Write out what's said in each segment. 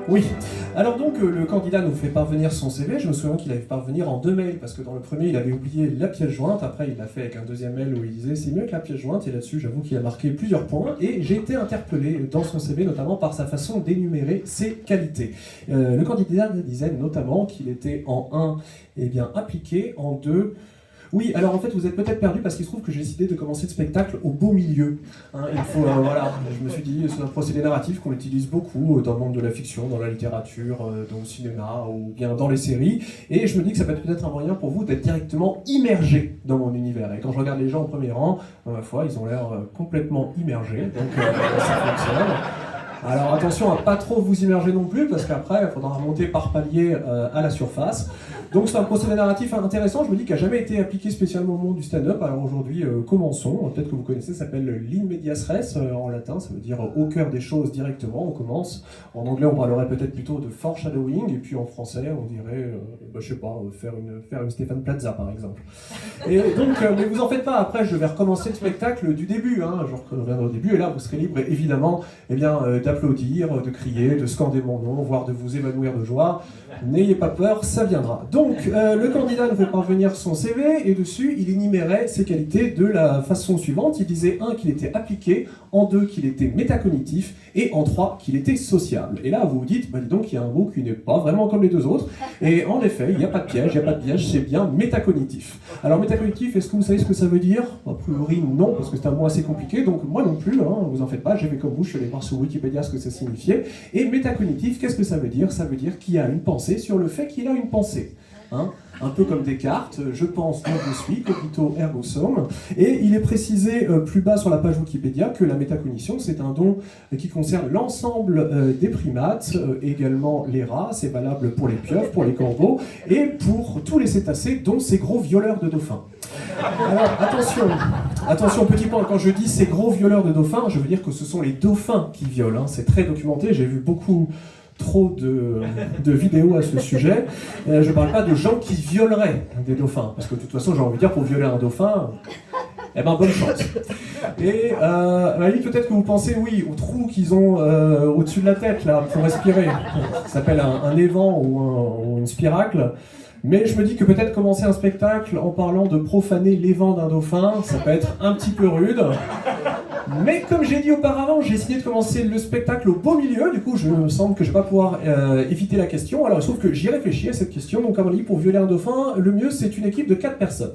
Oui. Alors donc, le candidat nous fait parvenir son CV. Je me souviens qu'il avait fait parvenir en 2 mails, parce que dans le premier, il avait oublié la pièce jointe. Après, il l'a fait avec un deuxième mail où il disait « c'est mieux que la pièce jointe ». Et là-dessus, j'avoue qu'il a marqué plusieurs points. Et j'ai été interpellé dans son CV, notamment par sa façon d'énumérer ses qualités. Le candidat disait notamment qu'il était en 1, eh bien, appliqué, en 2... Oui, alors en fait, vous êtes peut-être perdu parce qu'il se trouve que j'ai décidé de commencer le spectacle au beau milieu. Il faut, voilà, je me suis dit, c'est un procédé narratif qu'on utilise beaucoup dans le monde de la fiction, dans la littérature, dans le cinéma ou bien dans les séries. Et je me dis que ça peut être peut-être un moyen pour vous d'être directement immergé dans mon univers. Et quand je regarde les gens au premier rang, ma foi, ils ont l'air complètement immergés. Donc ça fonctionne. Alors attention à pas trop vous immerger non plus, parce qu'après, il faudra remonter par palier à la surface. Donc c'est un procédé narratif intéressant, je me dis, qui n'a jamais été appliqué spécialement au monde du stand-up. Alors aujourd'hui, commençons. Peut-être que vous connaissez, ça s'appelle l'in medias res en latin, ça veut dire au cœur des choses directement, on commence. En anglais, on parlerait peut-être plutôt de foreshadowing, et puis en français, on dirait, je sais pas, faire une Stéphane Plaza par exemple. Et donc, mais vous en faites pas, après je vais recommencer le spectacle du début, je reviendrai au début, et là vous serez libre évidemment, d'applaudir, de crier, de scander mon nom, voire de vous évanouir de joie. N'ayez pas peur, ça viendra. Donc, le candidat nous fait parvenir son CV, et dessus, il énumérait ses qualités de la façon suivante. Il disait, 1, qu'il était appliqué, en 2, qu'il était métacognitif, et en 3, qu'il était sociable. Et là, vous vous dites, dis donc, il y a un mot qui n'est pas vraiment comme les deux autres. Et en effet, il n'y a pas de piège, c'est bien métacognitif. Alors, métacognitif, est-ce que vous savez ce que ça veut dire? A priori, non, parce que c'est un mot assez compliqué, donc moi non plus, vous en faites pas, j'ai fait comme vous, je suis allé voir sur Wikipédia ce que ça signifiait. Et métacognitif, qu'est-ce que ça veut dire? Ça veut dire qu'il y a une pensée sur le fait qu'il a une pensée. Un peu comme Descartes, je pense, donc je suis, cogito ergo sum. Et il est précisé plus bas sur la page Wikipédia que la métacognition, c'est un don qui concerne l'ensemble des primates, également les rats, c'est valable pour les pieuvres, pour les corbeaux, et pour tous les cétacés, dont ces gros violeurs de dauphins. Alors attention, petit point, quand je dis ces gros violeurs de dauphins, je veux dire que ce sont les dauphins qui violent, c'est très documenté, j'ai vu trop de vidéos à ce sujet. Je ne parle pas de gens qui violeraient des dauphins, parce que de toute façon, j'ai envie de dire, pour violer un dauphin, bonne chance. Et peut-être que vous pensez, oui, au trou qu'ils ont au-dessus de la tête, là, pour respirer. Ça s'appelle un évent ou une spiracle. Mais je me dis que peut-être commencer un spectacle en parlant de profaner l'évent d'un dauphin, ça peut être un petit peu rude. Mais comme j'ai dit auparavant, j'ai essayé de commencer le spectacle au beau milieu, du coup je me semble que je ne vais pas pouvoir éviter la question. Alors il se trouve que j'y réfléchis à cette question, donc à mon avis pour violer un dauphin, le mieux c'est une équipe de 4 personnes.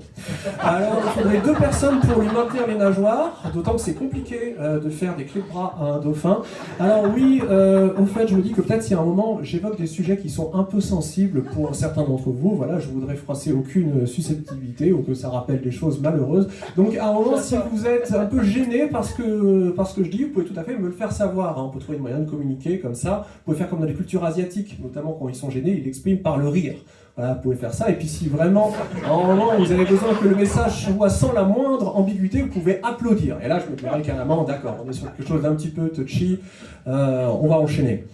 Alors il faudrait 2 personnes pour lui maintenir les nageoires, d'autant que c'est compliqué de faire des clés de bras à un dauphin. Alors oui, au fait je me dis que peut-être si à un moment j'évoque des sujets qui sont un peu sensibles pour certains d'entre vous, voilà, je voudrais froisser aucune susceptibilité ou que ça rappelle des choses malheureuses. Donc à un moment si vous êtes un peu gêné parce que je dis, vous pouvez tout à fait me le faire savoir. On peut trouver une moyen de communiquer comme ça. Vous pouvez faire comme dans les cultures asiatiques, notamment quand ils sont gênés, ils l'expriment par le rire. Voilà, vous pouvez faire ça. Et puis si vraiment, à un moment, vous avez besoin que le message soit sans la moindre ambiguïté, vous pouvez applaudir. Et là, je me dirais carrément, d'accord, on est sur quelque chose d'un petit peu touchy, on va enchaîner.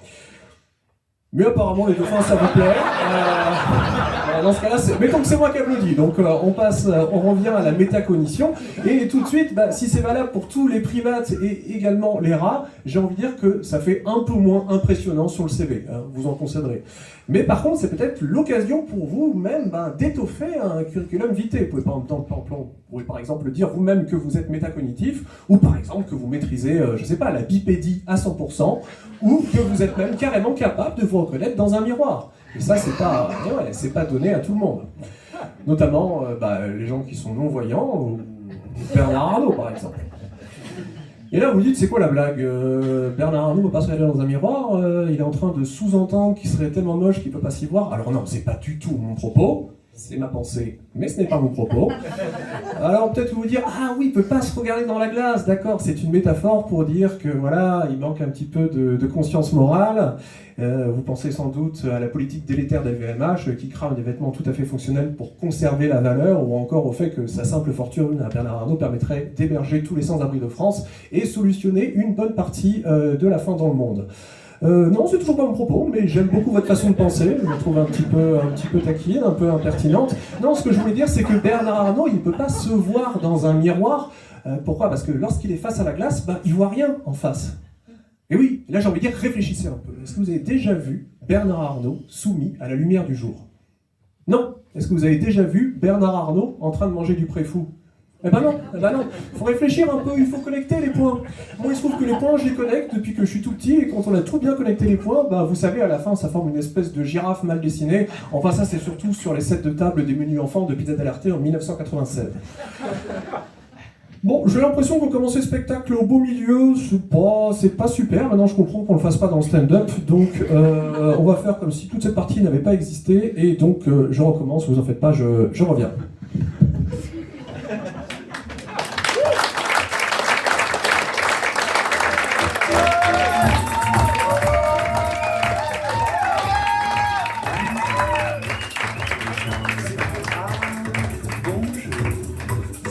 Mais apparemment, les dauphins, ça vous plaît. Dans ce cas-là, mettons que c'est moi qui applaudis. Donc on revient à la métacognition. Et tout de suite, si c'est valable pour tous les primates et également les rats, j'ai envie de dire que ça fait un peu moins impressionnant sur le CV. Vous en concéderez. Mais par contre, c'est peut-être l'occasion pour vous-même d'étoffer un curriculum vitae. Vous pouvez par exemple dire vous-même que vous êtes métacognitif, ou par exemple que vous maîtrisez, je sais pas, la bipédie à 100%, ou que vous êtes même carrément capable de vous reconnaître dans un miroir. Et ça, c'est pas donné à tout le monde. Notamment les gens qui sont non-voyants, ou Bernard Arnault par exemple. Et là, vous dites, c'est quoi la blague? Bernard Arnault ne peut pas se regarder dans un miroir, il est en train de sous-entendre qu'il serait tellement moche qu'il ne peut pas s'y voir. Alors non, c'est pas du tout mon propos, c'est ma pensée, mais ce n'est pas mon propos. Alors peut-être vous dire, ah oui, il ne peut pas se regarder dans la glace, d'accord, c'est une métaphore pour dire que voilà, il manque un petit peu de conscience morale. Vous pensez sans doute à la politique délétère d'LVMH qui crame des vêtements tout à fait fonctionnels pour conserver la valeur, ou encore au fait que sa simple fortune à Bernard Arnault permettrait d'héberger tous les sans-abri de France et solutionner une bonne partie de la faim dans le monde. Non, c'est toujours pas mon propos, mais j'aime beaucoup votre façon de penser, je la trouve un petit peu taquine, un peu impertinente. Non, ce que je voulais dire, c'est que Bernard Arnault, il ne peut pas se voir dans un miroir. Pourquoi? Parce que lorsqu'il est face à la glace, il voit rien en face. Et oui, là j'ai envie de dire, réfléchissez un peu. Est-ce que vous avez déjà vu Bernard Arnault soumis à la lumière du jour? Non. Est-ce que vous avez déjà vu Bernard Arnault en train de manger du préfou? Eh ben non, eh ben non. Faut réfléchir un peu, il faut connecter les points. Moi, il se trouve que les points, je les connecte depuis que je suis tout petit, et quand on a tout bien connecté les points, bah vous savez, à la fin, ça forme une espèce de girafe mal dessinée. Enfin, ça, c'est surtout sur les sets de table des menus enfants de Pizza Dell'Arte en 1996. Bon, j'ai l'impression qu'on commence le spectacle au beau milieu, c'est pas super. Maintenant, je comprends qu'on le fasse pas dans le stand-up, donc on va faire comme si toute cette partie n'avait pas existé, et donc je recommence, vous en faites pas, je reviens.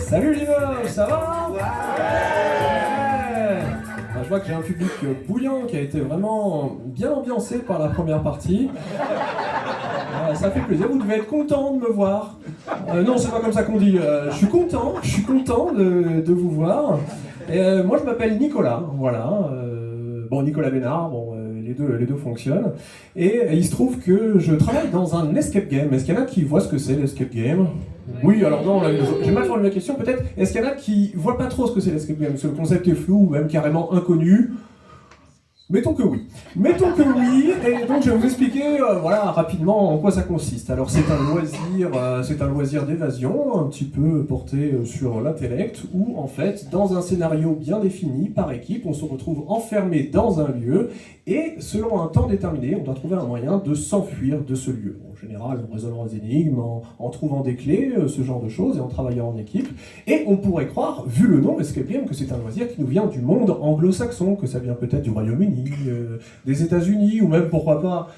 Salut Limoges, ça va? Ouais. Je vois que j'ai un public bouillant qui a été vraiment bien ambiancé par la première partie. Ça fait plaisir, vous devez être content de me voir. Non, c'est pas comme ça qu'on dit. Je suis content de vous voir. Moi, je m'appelle Nicolas, voilà. Bon, Nicolas Bénard, bon, les deux fonctionnent. Et il se trouve que je travaille dans un escape game. Est-ce qu'il y en a qui voient ce que c'est l'escape game? Oui, alors non, j'ai mal formulé ma question, peut-être. Est-ce qu'il y en a qui voient pas trop ce que c'est l'escape game? Parce que le concept est flou ou même carrément inconnu. Mettons que oui. Mettons que oui, et donc je vais vous expliquer voilà, rapidement en quoi ça consiste. Alors c'est un loisir d'évasion, un petit peu porté sur l'intellect, où en fait, dans un scénario bien défini, par équipe, on se retrouve enfermé dans un lieu, et selon un temps déterminé, on doit trouver un moyen de s'enfuir de ce lieu. En général, en résolvant les énigmes, en trouvant des clés, ce genre de choses, et en travaillant en équipe. Et on pourrait croire, vu le nom Escape Game, que c'est un loisir qui nous vient du monde anglo-saxon, que ça vient peut-être du Royaume-Uni, des États-Unis, ou même, pourquoi pas,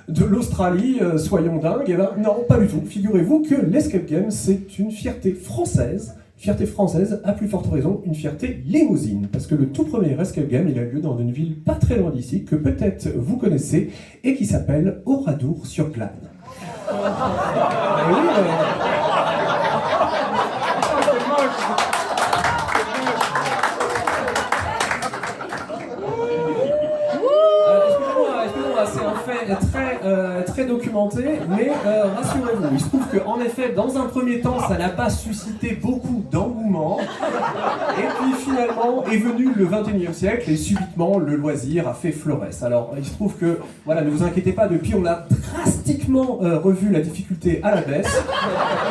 de l'Australie, soyons dingues. Et ben non, pas du tout. Figurez-vous que l'Escape Game, c'est une fierté française, à plus forte raison, une fierté limousine. Parce que le tout premier Escape Game, il a lieu dans une ville pas très loin d'ici, que peut-être vous connaissez, et qui s'appelle Oradour-sur-Glane. Oui, excusez-moi, c'est un fait très documenté, mais rassurez-vous, il se trouve qu'en effet, dans un premier temps, ça n'a pas suscité beaucoup d'engouement, et puis finalement est venu le XXIe siècle, et subitement, le loisir a fait florès. Alors, il se trouve que, voilà, ne vous inquiétez pas, depuis, on a drastiquement revu la difficulté à la baisse,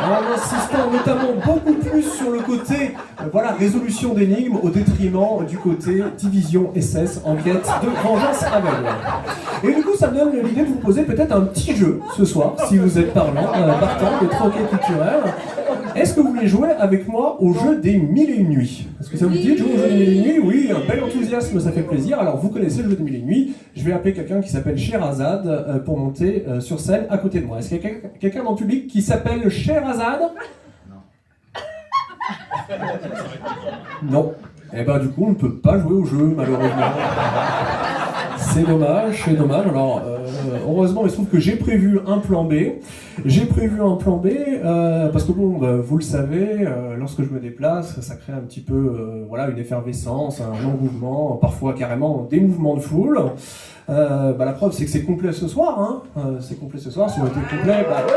en insistant notamment beaucoup plus sur le côté, voilà, résolution d'énigmes, au détriment du côté division SS, enquête de vengeance aveugle. Et du coup, ça me donne l'idée de vous poser peut-être un petit jeu ce soir, si vous êtes partant de troquet culturel. Est-ce que vous voulez jouer avec moi au jeu des 1001 nuits? Est-ce que ça vous dit de jouer au jeu des 1001 nuits? Oui, un bel enthousiasme, ça fait plaisir. Alors, vous connaissez le jeu des 1001 nuits. Je vais appeler quelqu'un qui s'appelle Sherazade pour monter sur scène à côté de moi. Est-ce qu'il y a quelqu'un dans le public qui s'appelle Sherazade? Non. Eh ben, du coup, on ne peut pas jouer au jeu, malheureusement. C'est dommage. Alors, heureusement, il se trouve que j'ai prévu un plan B. Parce que bon, vous le savez, lorsque je me déplace, ça crée un petit peu, voilà, une effervescence, un engouement, parfois carrément des mouvements de foule. La preuve, c'est que c'est complet ce soir, hein. C'est complet ce soir, ça aurait été complet, bah ouais.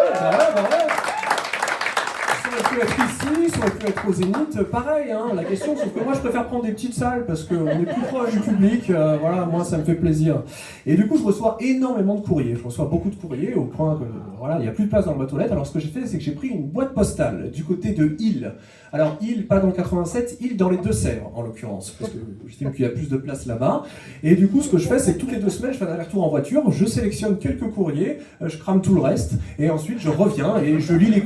Ça aurait pu être ici, ça aurait pu être au Zénith, pareil, hein, la question, sauf que moi je préfère prendre des petites salles parce qu'on est plus proche du public, voilà, moi ça me fait plaisir. Et du coup je reçois énormément de courriers, beaucoup de courriers au point que, voilà, il n'y a plus de place dans le boîte aux lettres. Alors ce que j'ai fait, c'est que j'ai pris une boîte postale du côté de Île. Alors Île, pas dans le 87, Île dans les Deux-Sèvres en l'occurrence, parce que j'estime qu'il y a plus de place là-bas. Et du coup ce que je fais, c'est que toutes les 2 semaines, je fais un aller-retour en voiture, je sélectionne quelques courriers, je crame tout le reste, et ensuite je reviens et je lis les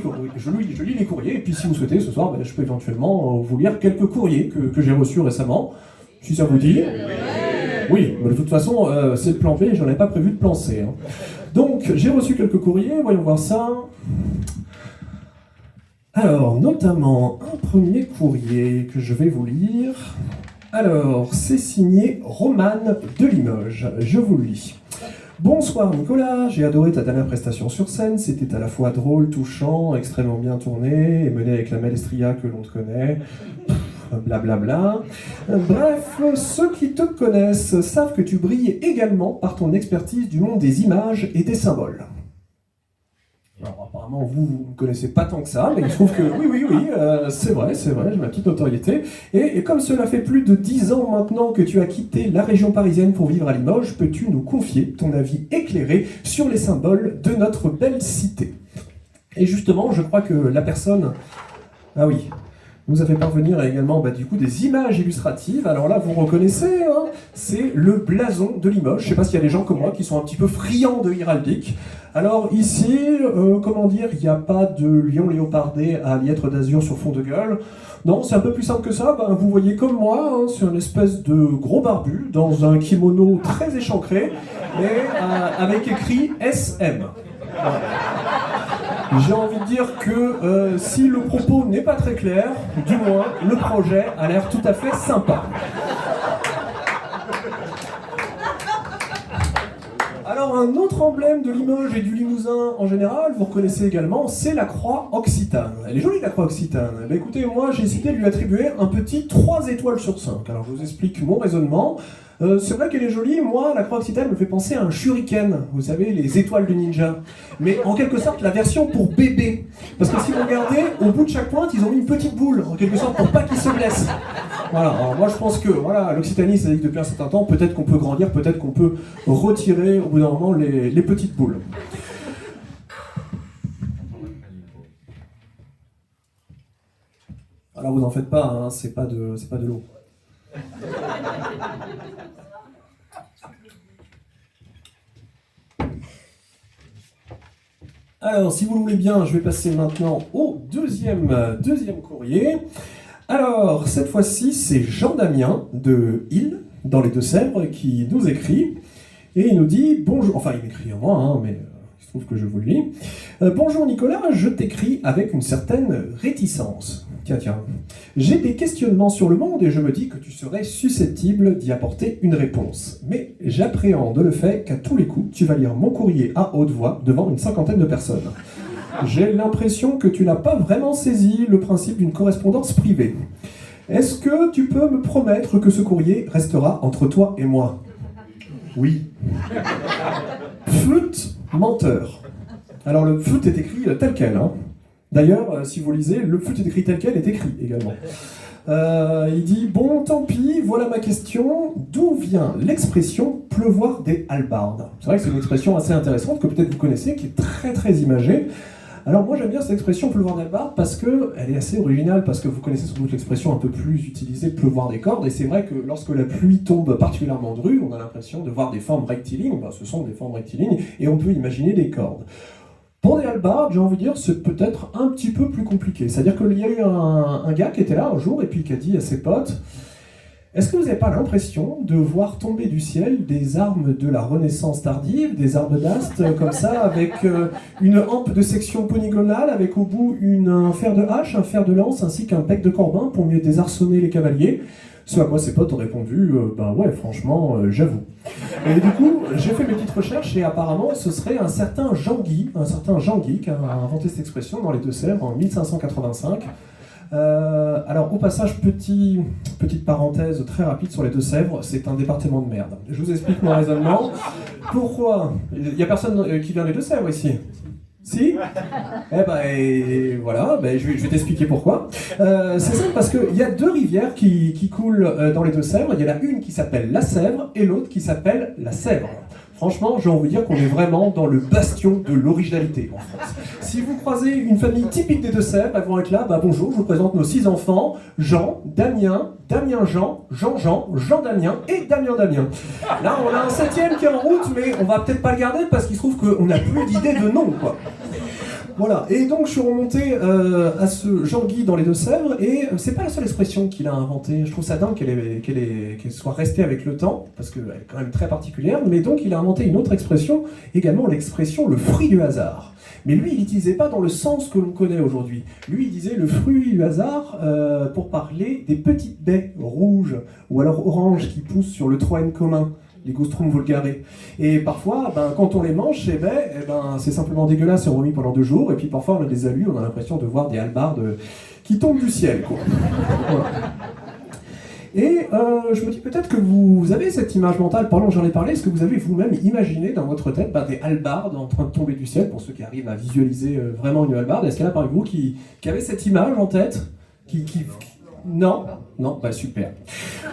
courriers, et puis si vous souhaitez, ce soir, je peux éventuellement vous lire quelques courriers que j'ai reçus récemment, si ça vous dit. Oui, mais de toute façon, c'est le plan B, j'en ai pas prévu de plan C. Hein. Donc, j'ai reçu quelques courriers, voyons voir ça. Alors, notamment, un premier courrier que je vais vous lire. Alors, c'est signé Romane de Limoges, je vous le lis. Bonsoir Nicolas, j'ai adoré ta dernière prestation sur scène, c'était à la fois drôle, touchant, extrêmement bien tourné et mené avec la maestria que l'on te connaît. blablabla. Bref, ceux qui te connaissent savent que tu brilles également par ton expertise du monde des images et des symboles. Alors apparemment vous ne connaissez pas tant que ça, mais il se trouve que oui, c'est vrai, j'ai ma petite notoriété. Et comme cela fait plus de 10 ans maintenant que tu as quitté la région parisienne pour vivre à Limoges, peux-tu nous confier ton avis éclairé sur les symboles de notre belle cité? Et justement, je crois que la personne... Ah oui, nous a fait parvenir également du coup des images illustratives. Alors là, vous reconnaissez, hein, c'est le blason de Limoges. Je ne sais pas s'il y a des gens comme moi qui sont un petit peu friands de héraldique. Alors ici, il n'y a pas de lion léopardé à liêtre d'azur sur fond de gueule. Non, c'est un peu plus simple que ça. Vous voyez comme moi, hein, c'est une espèce de gros barbu dans un kimono très échancré et avec écrit SM. Voilà. J'ai envie de dire que si le propos n'est pas très clair, du moins le projet a l'air tout à fait sympa. Alors un autre emblème de Limoges et du Limousin en général, vous reconnaissez également, c'est la croix occitane. Elle est jolie la croix occitane. Écoutez, moi j'ai décidé de lui attribuer un petit 3 étoiles sur 5. Alors je vous explique mon raisonnement. C'est vrai qu'elle est jolie, moi la croix occitane me fait penser à un shuriken, vous savez, les étoiles de ninja. Mais en quelque sorte la version pour bébé. Parce que si vous regardez, au bout de chaque pointe, ils ont mis une petite boule, en quelque sorte pour pas qu'ils se blessent. Voilà, alors moi je pense que l'Occitanie, ça existe depuis un certain temps, peut-être qu'on peut grandir, peut-être qu'on peut retirer au bout d'un moment les petites boules. Alors vous en faites pas, hein, c'est pas de l'eau. Alors, si vous le voulez bien, je vais passer maintenant au deuxième courrier. Alors, cette fois-ci, c'est Jean-Damien de Île, dans les Deux-Sèvres, qui nous écrit. Et il nous dit bonjour. Enfin, il m'écrit à moi, hein, mais il se trouve que je vous le lis. Bonjour Nicolas, je t'écris avec une certaine réticence. Tiens. J'ai des questionnements sur le monde et je me dis que tu serais susceptible d'y apporter une réponse. Mais j'appréhende le fait qu'à tous les coups, tu vas lire mon courrier à haute voix devant une 50aine de personnes. J'ai l'impression que tu n'as pas vraiment saisi le principe d'une correspondance privée. Est-ce que tu peux me promettre que ce courrier restera entre toi et moi? Oui. Flûte menteur. Alors le flûte est écrit tel quel, hein. D'ailleurs, si vous lisez, le flûte est écrit tel quel est écrit également. Il dit, bon, tant pis, voilà ma question. D'où vient l'expression « pleuvoir des hallebardes » ? C'est vrai que c'est une expression assez intéressante que peut-être vous connaissez, qui est très très imagée. Alors moi j'aime bien cette expression « pleuvoir des hallebardes » parce qu'elle est assez originale, parce que vous connaissez sans doute l'expression un peu plus utilisée « pleuvoir des cordes », et c'est vrai que lorsque la pluie tombe particulièrement drue, on a l'impression de voir des formes rectilignes, ce sont des formes rectilignes, et on peut imaginer des cordes. Pour des hallebardes, j'ai envie de dire, c'est peut-être un petit peu plus compliqué. C'est-à-dire qu'il y a eu un gars qui était là un jour et puis qui a dit à ses potes « Est-ce que vous n'avez pas l'impression de voir tomber du ciel des armes de la Renaissance tardive, des armes d'Ast, comme ça, avec une hampe de section polygonale, avec au bout un fer de hache, un fer de lance, ainsi qu'un bec de corbin pour mieux désarçonner les cavaliers ?» Ce à quoi ses potes ont répondu ouais, franchement, j'avoue. Et du coup, j'ai fait mes petites recherches et apparemment, ce serait un certain Jean-Guy qui a inventé cette expression dans les Deux-Sèvres en 1585. Alors, au passage, petite parenthèse très rapide sur les Deux-Sèvres, c'est un département de merde. Je vous explique mon raisonnement. Pourquoi? Il n'y a personne qui vient des Deux-Sèvres ici? Si? Voilà, je vais t'expliquer pourquoi. C'est simple parce qu'il y a deux rivières qui coulent dans les Deux-Sèvres. Il y en a une qui s'appelle la Sèvre et l'autre qui s'appelle la Sèvre. Franchement, j'ai envie de dire qu'on est vraiment dans le bastion de l'originalité en France. Si vous croisez une famille typique des Deux-Sèvres, elles vont être là, bonjour, je vous présente nos 6 enfants, Jean, Damien, Damien-Jean, Jean-Jean, Jean-Damien et Damien-Damien. Là, on a un 7e qui est en route, mais on va peut-être pas le garder parce qu'il se trouve qu'on n'a plus d'idée de nom, quoi. Voilà, et donc je suis remonté à ce Jean-Guy dans les Deux-Sèvres, et c'est pas la seule expression qu'il a inventée. Je trouve ça dingue qu'elle soit restée avec le temps, parce qu'elle est quand même très particulière, mais donc il a inventé une autre expression, également l'expression « le fruit du hasard ». Mais lui, il l'utilisait pas dans le sens que l'on connaît aujourd'hui. Lui, il disait le fruit du hasard pour parler des petites baies rouges, ou alors oranges qui poussent sur le troène commun. Les Gostrum vulgare. Et parfois, quand on les mange, c'est simplement dégueulasse et on remis pendant 2 jours, et puis parfois on a des alus, on a l'impression de voir des hallebardes qui tombent du ciel, quoi. Voilà. Et je me dis peut-être que vous avez cette image mentale, pendant que j'en ai parlé, est-ce que vous avez vous-même imaginé dans votre tête des hallebardes en train de tomber du ciel, pour ceux qui arrivent à visualiser vraiment une hallebarde? Est-ce qu'il y en a parmi vous qui avait cette image en tête Non? Non? Bah super.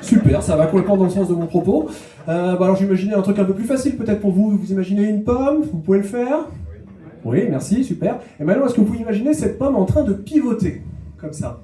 Super, ça va complètement dans le sens de mon propos. Alors j'imaginais un truc un peu plus facile peut-être pour vous. Vous imaginez une pomme, vous pouvez le faire? Oui, merci, super. Et maintenant, est-ce que vous pouvez imaginer cette pomme en train de pivoter, comme ça?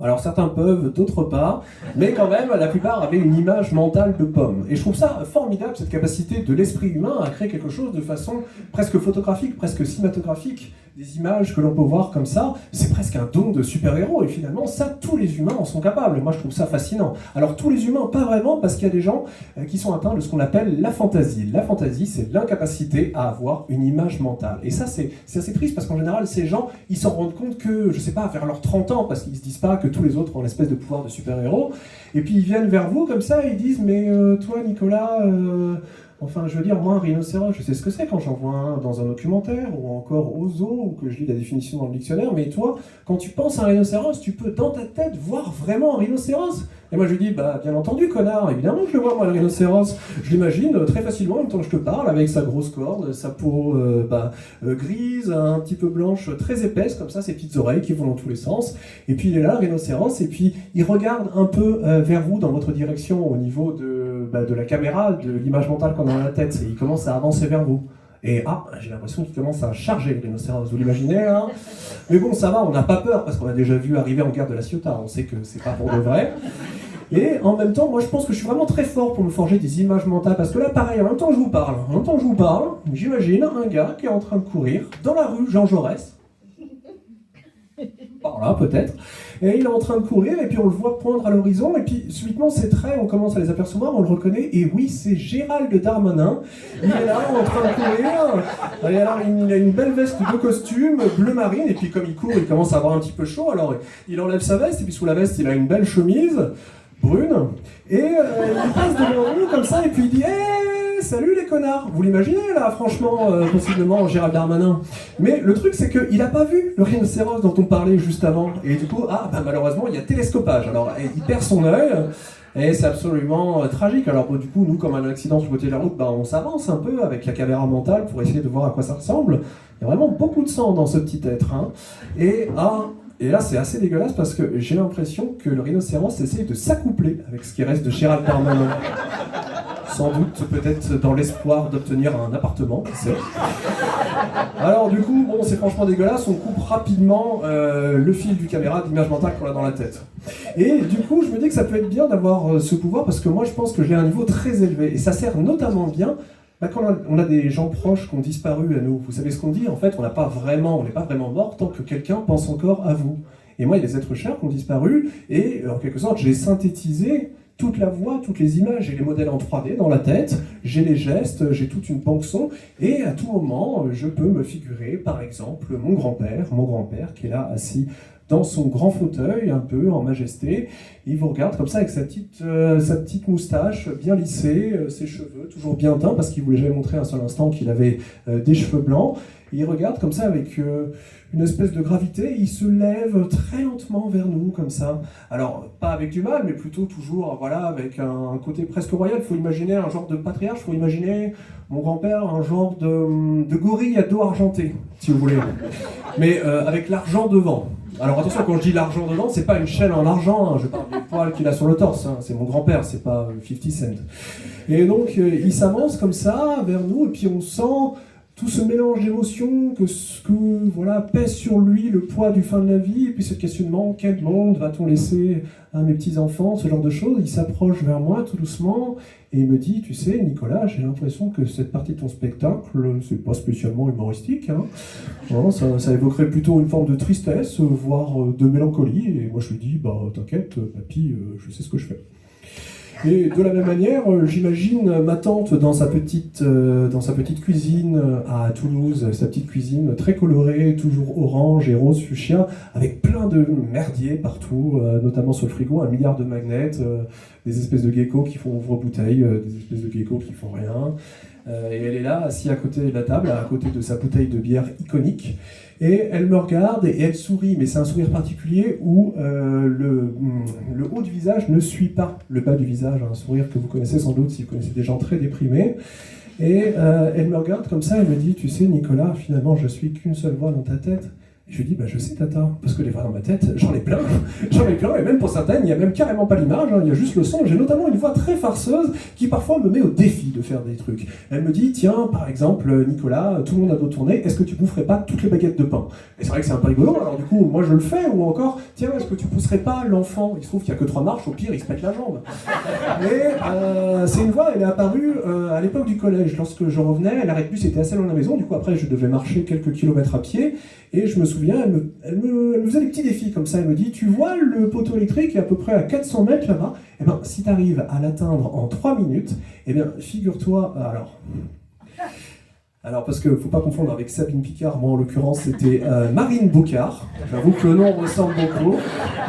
Alors certains peuvent, d'autres pas, mais quand même, la plupart avaient une image mentale de pomme. Et je trouve ça formidable, cette capacité de l'esprit humain à créer quelque chose de façon presque photographique, presque cinématographique. Des images que l'on peut voir comme ça, c'est presque un don de super-héros. Et finalement, ça, tous les humains en sont capables. Moi, je trouve ça fascinant. Alors tous les humains, pas vraiment, parce qu'il y a des gens qui sont atteints de ce qu'on appelle la fantaisie. La fantaisie, c'est l'incapacité à avoir une image mentale. Et ça, c'est assez triste, parce qu'en général, ces gens, ils s'en rendent compte que, je sais pas, vers leurs 30 ans, parce qu'ils se disent pas que tous les autres ont l'espèce de pouvoir de super-héros, et puis ils viennent vers vous comme ça et ils disent mais toi Nicolas, enfin je veux dire moi un rhinocéros, je sais ce que c'est quand j'en vois un dans un documentaire ou encore au zoo ou que je lis la définition dans le dictionnaire, mais toi quand tu penses à un rhinocéros, tu peux dans ta tête voir vraiment un rhinocéros? Et moi je lui dis bah bien entendu connard, évidemment que je le vois moi le rhinocéros, je l'imagine très facilement en même temps que je te parle avec sa grosse corne, sa peau grise, un petit peu blanche, très épaisse comme ça, ses petites oreilles qui vont dans tous les sens, et puis il est là le rhinocéros, et puis il regarde un peu vers vous dans votre direction au niveau de la caméra, de l'image mentale qu'on a dans la tête, et il commence à avancer vers vous. Et j'ai l'impression qu'il commence à charger le rhinocéros, vous l'imaginez hein? Mais bon, ça va, on n'a pas peur, parce qu'on a déjà vu arriver en guerre de la Ciotat, on sait que c'est pas pour de vrai. Et en même temps, moi je pense que je suis vraiment très fort pour me forger des images mentales, parce que là pareil, en même temps que je vous parle, j'imagine un gars qui est en train de courir dans la rue Jean Jaurès, par là peut-être, et il est en train de courir, et puis on le voit poindre à l'horizon, et puis subitement ses traits, on commence à les apercevoir, on le reconnaît, et oui, c'est Gérald Darmanin, il est là en train de courir, et alors il a une belle veste de costume, bleu marine, et puis comme il court, il commence à avoir un petit peu chaud, alors il enlève sa veste, et puis sous la veste, il a une belle chemise, brune, et il passe devant nous comme ça, et puis il dit hey, salut les connards! Vous l'imaginez là, franchement, possiblement, Gérald Darmanin. Mais le truc, c'est qu'il n'a pas vu le rhinocéros dont on parlait juste avant, et du coup, malheureusement, il y a télescopage. Alors, il perd son œil, et c'est absolument tragique. Alors, du coup, nous, comme un accident sur le côté de la route, on s'avance un peu avec la caméra mentale pour essayer de voir à quoi ça ressemble. Il y a vraiment beaucoup de sang dans ce petit être, hein. Et là, c'est assez dégueulasse parce que j'ai l'impression que le rhinocéros essaye de s'accoupler avec ce qui reste de Gérald Darmanin. Sans doute, peut-être dans l'espoir d'obtenir un appartement, qui sait. Alors du coup, bon, c'est franchement dégueulasse, on coupe rapidement le fil du caméra d'image mentale qu'on a dans la tête. Et du coup, je me dis que ça peut être bien d'avoir ce pouvoir parce que moi, je pense que j'ai un niveau très élevé. Et ça sert notamment bien quand on a des gens proches qui ont disparu à nous. Vous savez ce qu'on dit? En fait, on n'est pas vraiment mort tant que quelqu'un pense encore à vous. Et moi, il y a des êtres chers qui ont disparu, et en quelque sorte, j'ai synthétisé toute la voix, toutes les images, j'ai les modèles en 3D dans la tête, j'ai les gestes, j'ai toute une banque son, et à tout moment, je peux me figurer, par exemple, mon grand-père qui est là assis dans son grand fauteuil, un peu en majesté. Il vous regarde comme ça avec sa petite moustache bien lissée, ses cheveux toujours bien teints, parce qu'il ne voulait jamais montrer un seul instant qu'il avait des cheveux blancs. Et il regarde comme ça avec une espèce de gravité, il se lève très lentement vers nous, comme ça. Alors, pas avec du mal, mais plutôt toujours, voilà, avec un côté presque royal. Il faut imaginer un genre de patriarche, il faut imaginer mon grand-père, un genre de gorille à dos argenté, si vous voulez. Mais avec l'argent devant. Alors attention, quand je dis l'argent devant, c'est pas une chaîne en argent, hein, je parle des poils qu'il a sur le torse, hein, c'est mon grand-père, c'est pas 50 Cent. Et donc, il s'avance comme ça, vers nous, et puis on sent tout ce mélange d'émotions voilà, pèse sur lui le poids du fin de la vie, et puis ce questionnement, quel monde va-t-on laisser à mes petits-enfants, ce genre de choses. Il s'approche vers moi tout doucement, et il me dit, tu sais, Nicolas, j'ai l'impression que cette partie de ton spectacle, c'est pas spécialement humoristique, hein. Non, ça évoquerait plutôt une forme de tristesse, voire de mélancolie, et moi je lui dis, t'inquiète, papy, je sais ce que je fais. Et de la même manière, j'imagine ma tante dans sa petite cuisine à Toulouse, sa petite cuisine très colorée, toujours orange et rose fuchsia, avec plein de merdier partout, notamment sur le frigo, 1 milliard de magnets, des espèces de geckos qui font ouvre-bouteille, des espèces de geckos qui font rien. Et elle est là, assise à côté de la table, à côté de sa bouteille de bière iconique. Et elle me regarde et elle sourit, mais c'est un sourire particulier où le haut du visage ne suit pas le bas du visage, un sourire que vous connaissez sans doute si vous connaissez des gens très déprimés. Et elle me regarde comme ça, elle me dit, tu sais Nicolas, finalement je suis qu'une seule voix dans ta tête. Et je lui dis, bah je sais Tata, parce que les voix dans ma tête, j'en ai plein, et même pour certaines, il n'y a même carrément pas l'image, il y a juste le son. J'ai notamment une voix très farceuse qui parfois me met au défi de faire des trucs. Elle me dit, tiens, par exemple, Nicolas, tout le monde a dos tourné, est-ce que tu boufferais pas toutes les baguettes de pain? Et c'est vrai que c'est un peu rigolo, alors du coup, moi je le fais, ou encore, tiens, est-ce que tu pousserais pas l'enfant? Il se trouve qu'il n'y a que 3 marches, au pire, il se pète la jambe. Et c'est une voix, elle est apparue à l'époque du collège, lorsque je revenais, l'arrêt de bus était assez loin de la maison, du coup après je devais marcher quelques kilomètres à pied, et je me souviens, elle me faisait des petits défis comme ça. Elle me dit, tu vois le poteau électrique est à peu près à 400 mètres là-bas. Eh bien, si tu arrives à l'atteindre en 3 minutes, eh bien, figure-toi, alors parce qu'il ne faut pas confondre avec Sabine Picard, moi en l'occurrence c'était Marine Boucard, j'avoue que le nom ressemble beaucoup,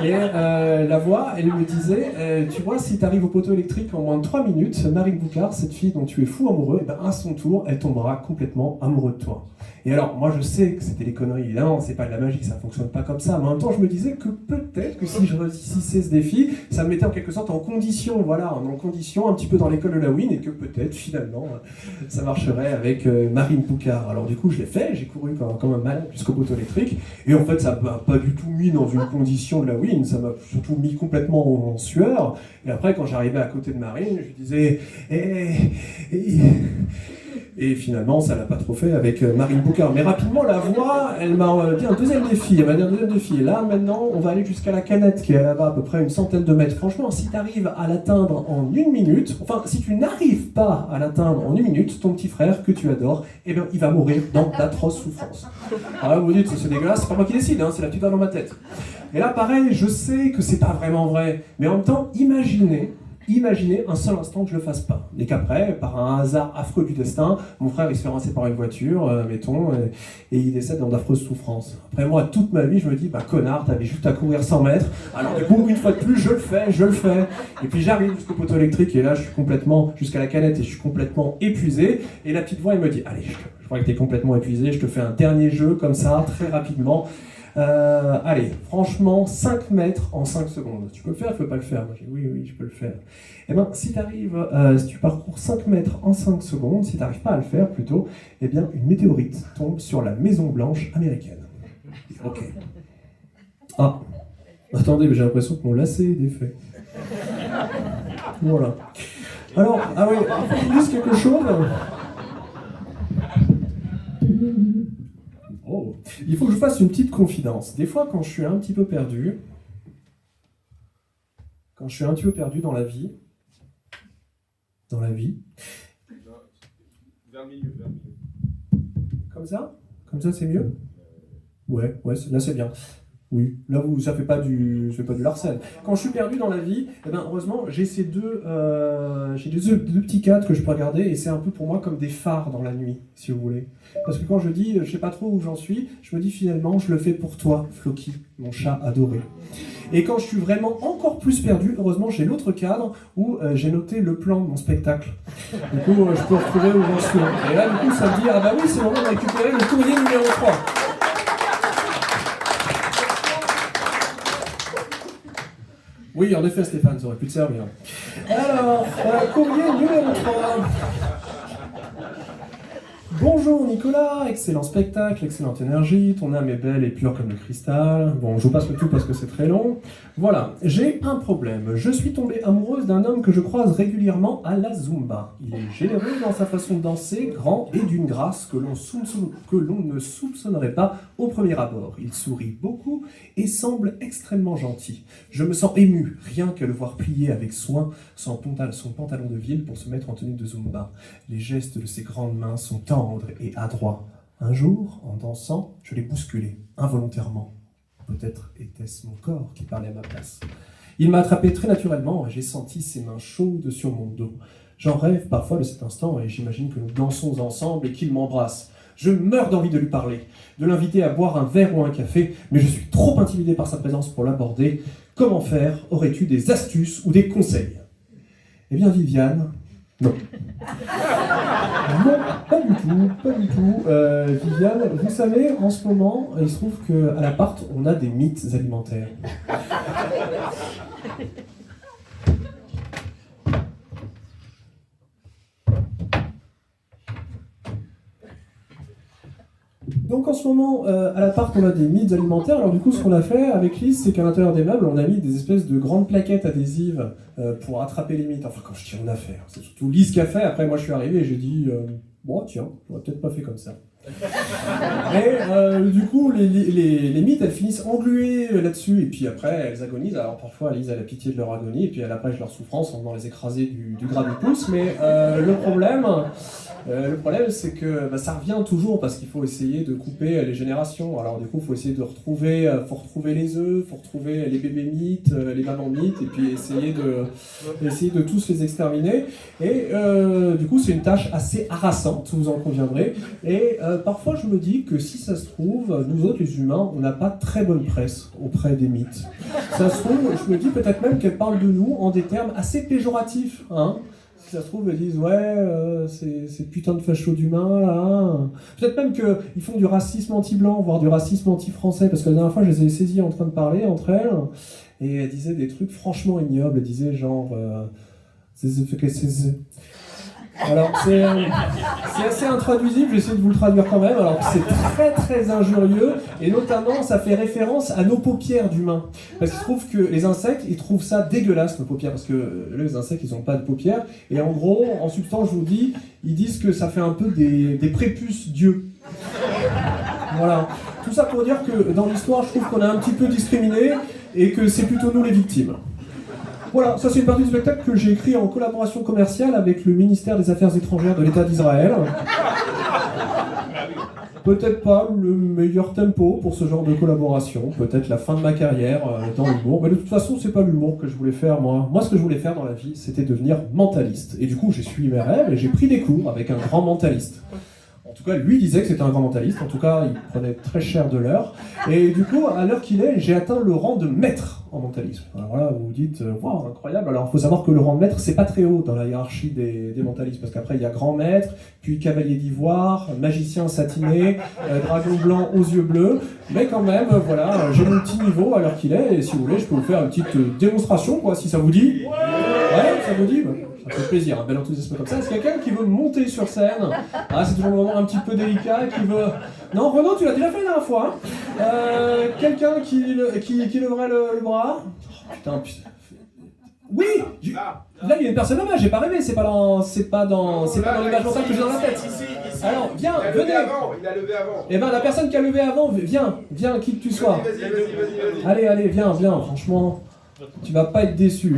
et la voix, elle me disait, tu vois, si tu arrives au poteau électrique en moins de 3 minutes, Marine Boucard, cette fille dont tu es fou amoureux, eh ben, à son tour, elle tombera complètement amoureux de toi. Et alors, moi je sais que c'était des conneries, évidemment, c'est pas de la magie, ça fonctionne pas comme ça, mais en même temps je me disais que peut-être que si je réussissais ce défi, ça me mettait en quelque sorte en condition, voilà, en condition un petit peu dans l'école de la Win, et que peut-être finalement ça marcherait avec Marine Boucard. Alors du coup je l'ai fait, j'ai couru comme un malade jusqu'au poteau électrique, et en fait ça m'a pas du tout mis dans une condition de la Win, ça m'a surtout mis complètement en sueur, et après quand j'arrivais à côté de Marine, je lui disais et finalement, ça l'a pas trop fait avec Marine Boucard. Mais rapidement, la voix, elle m'a dit un deuxième défi. Elle m'a dit un deuxième défi. Et là, maintenant, on va aller jusqu'à la canette, qui est là-bas à peu près une centaine de mètres. Franchement, si tu arrives à l'atteindre en 1 minute, enfin, si tu n'arrives pas à l'atteindre en 1 minute, ton petit frère, que tu adores, eh bien, il va mourir dans d'atroces souffrances. Alors vous dites, c'est dégueulasse, c'est pas moi qui décide, hein, c'est la petite voix dans ma tête. Et là, pareil, je sais que c'est pas vraiment vrai. Mais en même temps, imaginez un seul instant que je le fasse pas. Et qu'après, par un hasard affreux du destin, mon frère il se fait rincer par une voiture, mettons, et il décède dans d'affreuses souffrances. Après moi, toute ma vie, je me dis, bah connard, t'avais juste à courir 100 mètres. Alors du coup, une fois de plus, je le fais. Et puis j'arrive jusqu'au poteau électrique, et là, je suis complètement, jusqu'à la canette, et je suis complètement épuisé. Et la petite voix, elle me dit, allez, je crois que t'es complètement épuisé, je te fais un dernier jeu, comme ça, très rapidement. Allez, franchement, 5 mètres en 5 secondes. Tu peux le faire, tu peux pas le faire? Moi, j'ai dit, oui, je peux le faire. Eh bien, si tu parcours 5 mètres en 5 secondes, si tu n'arrives pas à le faire plutôt, eh bien, une météorite tombe sur la Maison Blanche américaine. Ok. Ah, attendez, mais j'ai l'impression que mon lacet est défait. Voilà. Alors, ah oui, il faut quelque chose. Oh. Il faut que je fasse une petite confidence. Des fois, quand je suis un petit peu perdu, dans la vie, vers le milieu. Comme ça c'est mieux? Ouais, là c'est bien. Oui, là ça fait pas du larcène. Quand je suis perdu dans la vie, eh ben, heureusement j'ai ces deux petits cadres que je peux regarder, et c'est un peu pour moi comme des phares dans la nuit, si vous voulez. Parce que quand je dis je sais pas trop où j'en suis, je me dis finalement je le fais pour toi, Floki, mon chat adoré. Et quand je suis vraiment encore plus perdu, heureusement j'ai l'autre cadre où j'ai noté le plan de mon spectacle. Du coup je peux retrouver où j'en suis. Et là du coup ça me dit ah bah oui c'est le moment de récupérer le courrier numéro 3. Oui, en effet, Stéphane, ça aurait pu te servir. Alors, courrier numéro 3. Bonjour Nicolas, excellent spectacle, excellente énergie, ton âme est belle et pure comme le cristal. Bon, je vous passe le tout parce que c'est très long. Voilà, j'ai un problème. Je suis tombée amoureuse d'un homme que je croise régulièrement à la Zumba. Il est généreux dans sa façon de danser, grand et d'une grâce que l'on ne soupçonnerait pas au premier abord. Il sourit beaucoup et semble extrêmement gentil. Je me sens ému, rien qu'à le voir plier avec soin son pantalon de ville pour se mettre en tenue de Zumba. Les gestes de ses grandes mains sont tendres et adroit. Un jour, en dansant, je l'ai bousculé, involontairement. Peut-être était-ce mon corps qui parlait à ma place. Il m'a attrapé très naturellement et j'ai senti ses mains chaudes sur mon dos. J'en rêve parfois de cet instant et j'imagine que nous dansons ensemble et qu'il m'embrasse. Je meurs d'envie de lui parler, de l'inviter à boire un verre ou un café, mais je suis trop intimidé par sa présence pour l'aborder. Comment faire? Aurais-tu des astuces ou des conseils? Eh bien, Viviane, Non. Non, pas du tout, pas du tout. Viviane, vous savez, en ce moment, il se trouve qu'à l'appart, on a des mythes alimentaires. Donc en ce moment, à l'appart, on a des mythes alimentaires. Alors du coup, ce qu'on a fait avec Lise, c'est qu'à l'intérieur des meubles, on a mis des espèces de grandes plaquettes adhésives pour attraper les mythes. Enfin, quand je dis on a fait, hein, c'est surtout Lise qui a fait. Après, moi, je suis arrivé et j'ai dit, bon, tiens, j'aurais peut-être pas fait comme ça. Et du coup, les mythes, elles finissent engluées là-dessus, et puis après, elles agonisent. Alors parfois, Lise a la pitié de leur agonie, et puis elle abrège leur souffrance en venant les écraser du gras du pouce. Mais le problème, c'est que ça revient toujours parce qu'il faut essayer de couper les générations. Alors du coup, il faut essayer de retrouver les œufs, faut retrouver les bébés mythes, les mamans mythes, et puis essayer de tous les exterminer. Et du coup, c'est une tâche assez harassante, vous en conviendrez. Et parfois, je me dis que si ça se trouve, nous autres, les humains, on n'a pas très bonne presse auprès des mythes. Ça se trouve, je me dis peut-être même qu'elles parlent de nous en des termes assez péjoratifs, hein. Si ça se trouve, elles disent ouais, ces putains de fachos d'humains là. Peut-être même qu'ils font du racisme anti-blanc, voire du racisme anti-français, parce que la dernière fois, je les ai saisies en train de parler entre elles, et elles disaient des trucs franchement ignobles. Elles disaient genre. Alors, c'est assez intraduisible, j'essaie de vous le traduire quand même. Alors, c'est très très injurieux, et notamment, ça fait référence à nos paupières d'humains. Parce qu'il se trouve que les insectes, ils trouvent ça dégueulasse, nos paupières, parce que les insectes, ils n'ont pas de paupières. Et en gros, en substance, je vous dis, ils disent que ça fait un peu des prépuces d'yeux. Voilà. Tout ça pour dire que dans l'histoire, je trouve qu'on a un petit peu discriminé, et que c'est plutôt nous les victimes. Voilà, ça c'est une partie du spectacle que j'ai écrit en collaboration commerciale avec le ministère des Affaires étrangères de l'État d'Israël. Peut-être pas le meilleur tempo pour ce genre de collaboration, peut-être la fin de ma carrière dans l'humour, mais de toute façon c'est pas l'humour que je voulais faire moi. Moi ce que je voulais faire dans la vie c'était devenir mentaliste. Et du coup j'ai suivi mes rêves et j'ai pris des cours avec un grand mentaliste. En tout cas, lui disait que c'était un grand mentaliste, en tout cas, il prenait très cher de l'heure. Et du coup, à l'heure qu'il est, j'ai atteint le rang de maître en mentalisme. Alors là, vous vous dites, waouh, incroyable. Alors, il faut savoir que le rang de maître, c'est pas très haut dans la hiérarchie des mentalistes, parce qu'après, il y a grand maître, puis cavalier d'ivoire, magicien satiné, dragon blanc aux yeux bleus. Mais quand même, voilà, j'ai mon petit niveau à l'heure qu'il est, et si vous voulez, je peux vous faire une petite démonstration, quoi, si ça vous dit. Ouais, ça vous dit ça fait plaisir, un bel enthousiasme comme ça. Est-ce qu'il y a quelqu'un qui veut monter sur scène? Ah, c'est toujours le moment un petit peu délicat, qui veut... Non, Renaud, tu l'as déjà fait la dernière fois. Quelqu'un qui leverait le bras? Oh, putain. Oui! Là, il y a une personne là-bas, j'ai pas rêvé, c'est pas dans l'image mentale que j'ai dans la tête. Ici. Alors, viens, venez. Il a levé avant. Eh ben, la personne qui a levé avant, viens, qui que tu sois. Vas-y. Allez, viens, franchement, tu vas pas être déçu.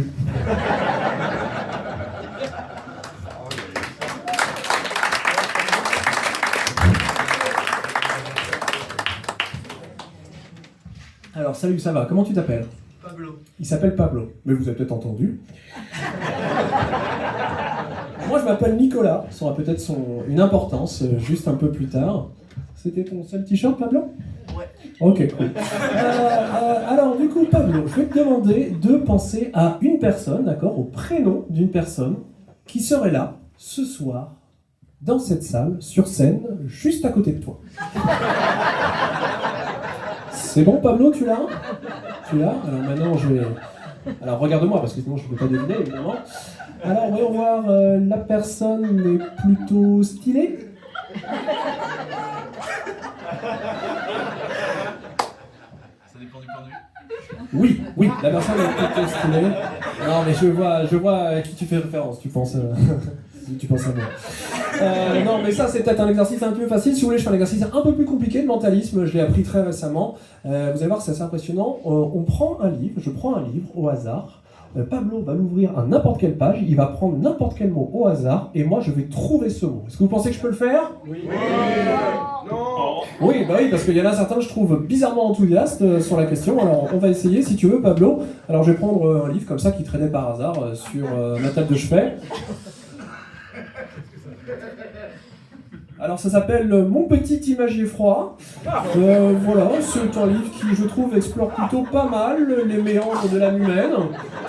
Alors, salut, ça va? Comment tu t'appelles? Pablo. Il s'appelle Pablo, mais vous avez peut-être entendu. Moi, je m'appelle Nicolas, ça aura peut-être une importance juste un peu plus tard. C'était ton seul t-shirt, Pablo? Ouais. Ok, cool. Alors, du coup, Pablo, je vais te demander de penser à une personne, d'accord, au prénom d'une personne qui serait là, ce soir, dans cette salle, sur scène, juste à côté de toi. C'est bon, Pablo, tu l'as? Alors maintenant, je vais... Alors regarde-moi, parce que sinon je ne peux pas deviner, évidemment. Alors, voyons voir, la personne est plutôt stylée? Ça dépend du point de vue. Oui, la personne est plutôt stylée. Non, mais je vois à qui tu fais référence, tu penses à moi. Non, mais ça, c'est peut-être un exercice un peu facile. Si vous voulez, je fais un exercice un peu plus compliqué de mentalisme. Je l'ai appris très récemment. Vous allez voir, c'est assez impressionnant. Je prends un livre au hasard. Pablo va l'ouvrir à n'importe quelle page. Il va prendre n'importe quel mot au hasard. Et moi, je vais trouver ce mot. Est-ce que vous pensez que je peux le faire? Oui. Non. Oui, parce qu'il y en a certains, je trouve, bizarrement enthousiastes sur la question. Alors, on va essayer, si tu veux, Pablo. Alors, je vais prendre un livre comme ça qui traînait par hasard sur ma table de chevet. Alors ça s'appelle Mon petit imagier froid. Voilà, c'est un livre qui, je trouve, explore plutôt pas mal les méandres de l'âme humaine.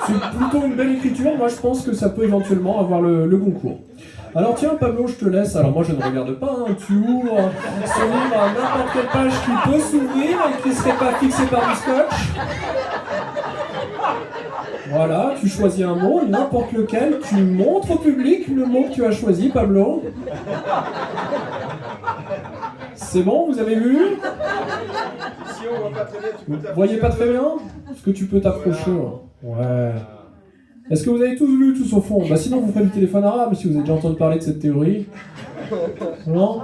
C'est plutôt une belle écriture, moi je pense que ça peut éventuellement avoir le concours. Alors tiens Pablo, je te laisse, alors moi je ne regarde pas, hein. Tu ouvres ce livre à n'importe quelle page qui peut s'ouvrir et qui ne serait pas fixée par du scotch. Voilà, tu choisis un mot, n'importe lequel, tu montres au public le mot que tu as choisi, Pablo. C'est bon, vous avez vu? Si on voit pas très bien, tu peux Vous voyez pas très bien? Est-ce que tu peux t'approcher? Ouais. Est-ce que vous avez tous vu, tous au fond? Bah sinon vous ferez du téléphone arabe si vous avez déjà entendu parler de cette théorie. Non?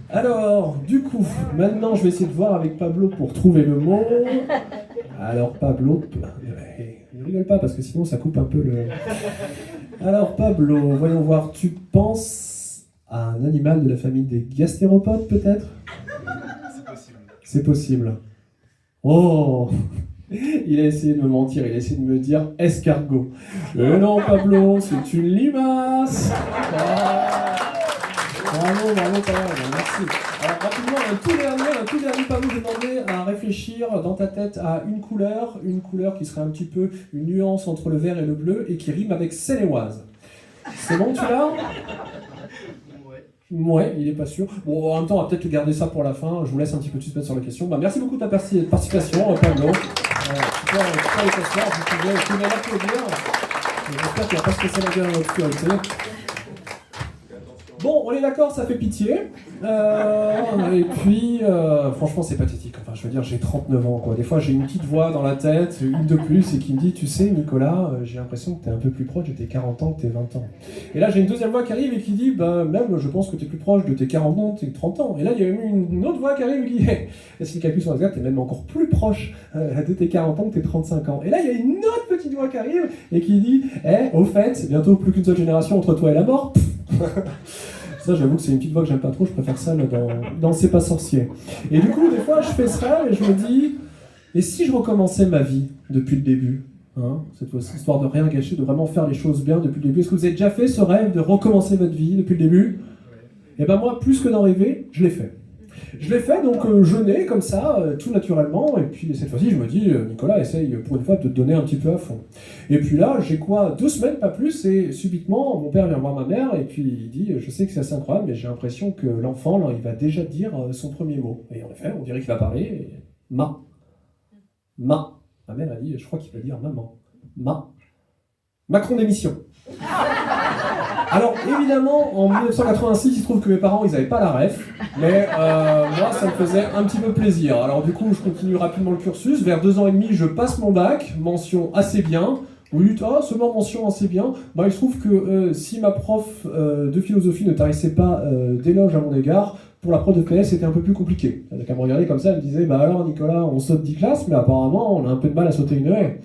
Alors, du coup, maintenant je vais essayer de voir avec Pablo pour trouver le mot. Alors Pablo, ne rigole pas parce que sinon ça coupe un peu le... Alors Pablo, voyons voir, tu penses à un animal de la famille des gastéropodes peut-être? C'est possible. C'est possible. Oh! Il a essayé de me mentir, il a essayé de me dire escargot. Mais non Pablo, c'est une limace! Bravo, merci. Alors rapidement, un tout dernier Pablo, je demandais à réfléchir dans ta tête à une couleur qui serait un petit peu une nuance entre le vert et le bleu et qui rime avec Seine-et-Oise. C'est bon, tu l'as? Ouais, il est pas sûr. Bon, en même temps, on va peut-être garder ça pour la fin. Je vous laisse un petit peu de suspense sur la question. Bah, merci beaucoup de ta participation, Pablo. Super t'asseoir, vous pouvez l'applaudir. J'espère qu'il n'y a pas spécialement bien dans l'obscurité. Bon, on est d'accord, ça fait pitié. Et puis, franchement, c'est pathétique. Enfin, je veux dire, j'ai 39 ans, quoi. Des fois, j'ai une petite voix dans la tête, une de plus, et qui me dit, tu sais, Nicolas, j'ai l'impression que t'es un peu plus proche de tes 40 ans que tes 20 ans. Et là, j'ai une deuxième voix qui arrive et qui dit, bah, même, je pense que t'es plus proche de tes 40 ans que tes 30 ans. Et là, il y a une autre voix qui arrive et qui dit, hey, si le calcul sont exacts, t'es même encore plus proche de tes 40 ans que tes 35 ans. Et là, il y a une autre petite voix qui arrive et qui dit, au fait, c'est bientôt plus qu'une seule génération entre toi et la mort. Ça, j'avoue que c'est une petite voix que j'aime pas trop, je préfère ça là, dans C'est pas sorcier. Et du coup, des fois, je fais ça et je me dis, et si je recommençais ma vie depuis le début, hein, cette fois-ci, histoire de rien gâcher, de vraiment faire les choses bien depuis le début. Est-ce que vous avez déjà fait ce rêve de recommencer votre vie depuis le début? Et ben moi, plus que d'en rêver, je l'ai fait. Je l'ai fait, donc je nais comme ça, tout naturellement, et puis cette fois-ci je me dis, Nicolas, essaye pour une fois de te donner un petit peu à fond. Et puis là, j'ai quoi, 2 semaines, pas plus, et subitement, mon père vient voir ma mère, et puis il dit, je sais que c'est assez incroyable, mais j'ai l'impression que l'enfant, là, il va déjà dire son premier mot. Et en effet, on dirait qu'il va parler, et... Ma. Ma. Ma mère a dit, je crois qu'il va dire maman. Ma. Macron démission. Alors évidemment, en 1986, il se trouve que mes parents, ils n'avaient pas la ref, mais moi, ça me faisait un petit peu plaisir. Alors du coup, je continue rapidement le cursus. Vers 2 ans et demi, je passe mon bac, mention assez bien. Oui, seulement mention assez bien. Bah, il se trouve que si ma prof de philosophie ne tarissait pas d'éloges à mon égard, pour la prof de PS, c'était un peu plus compliqué. Elle qu'à me regarder comme ça, elle me disait, bah alors Nicolas, on saute 10 classes, mais apparemment, on a un peu de mal à sauter une haie.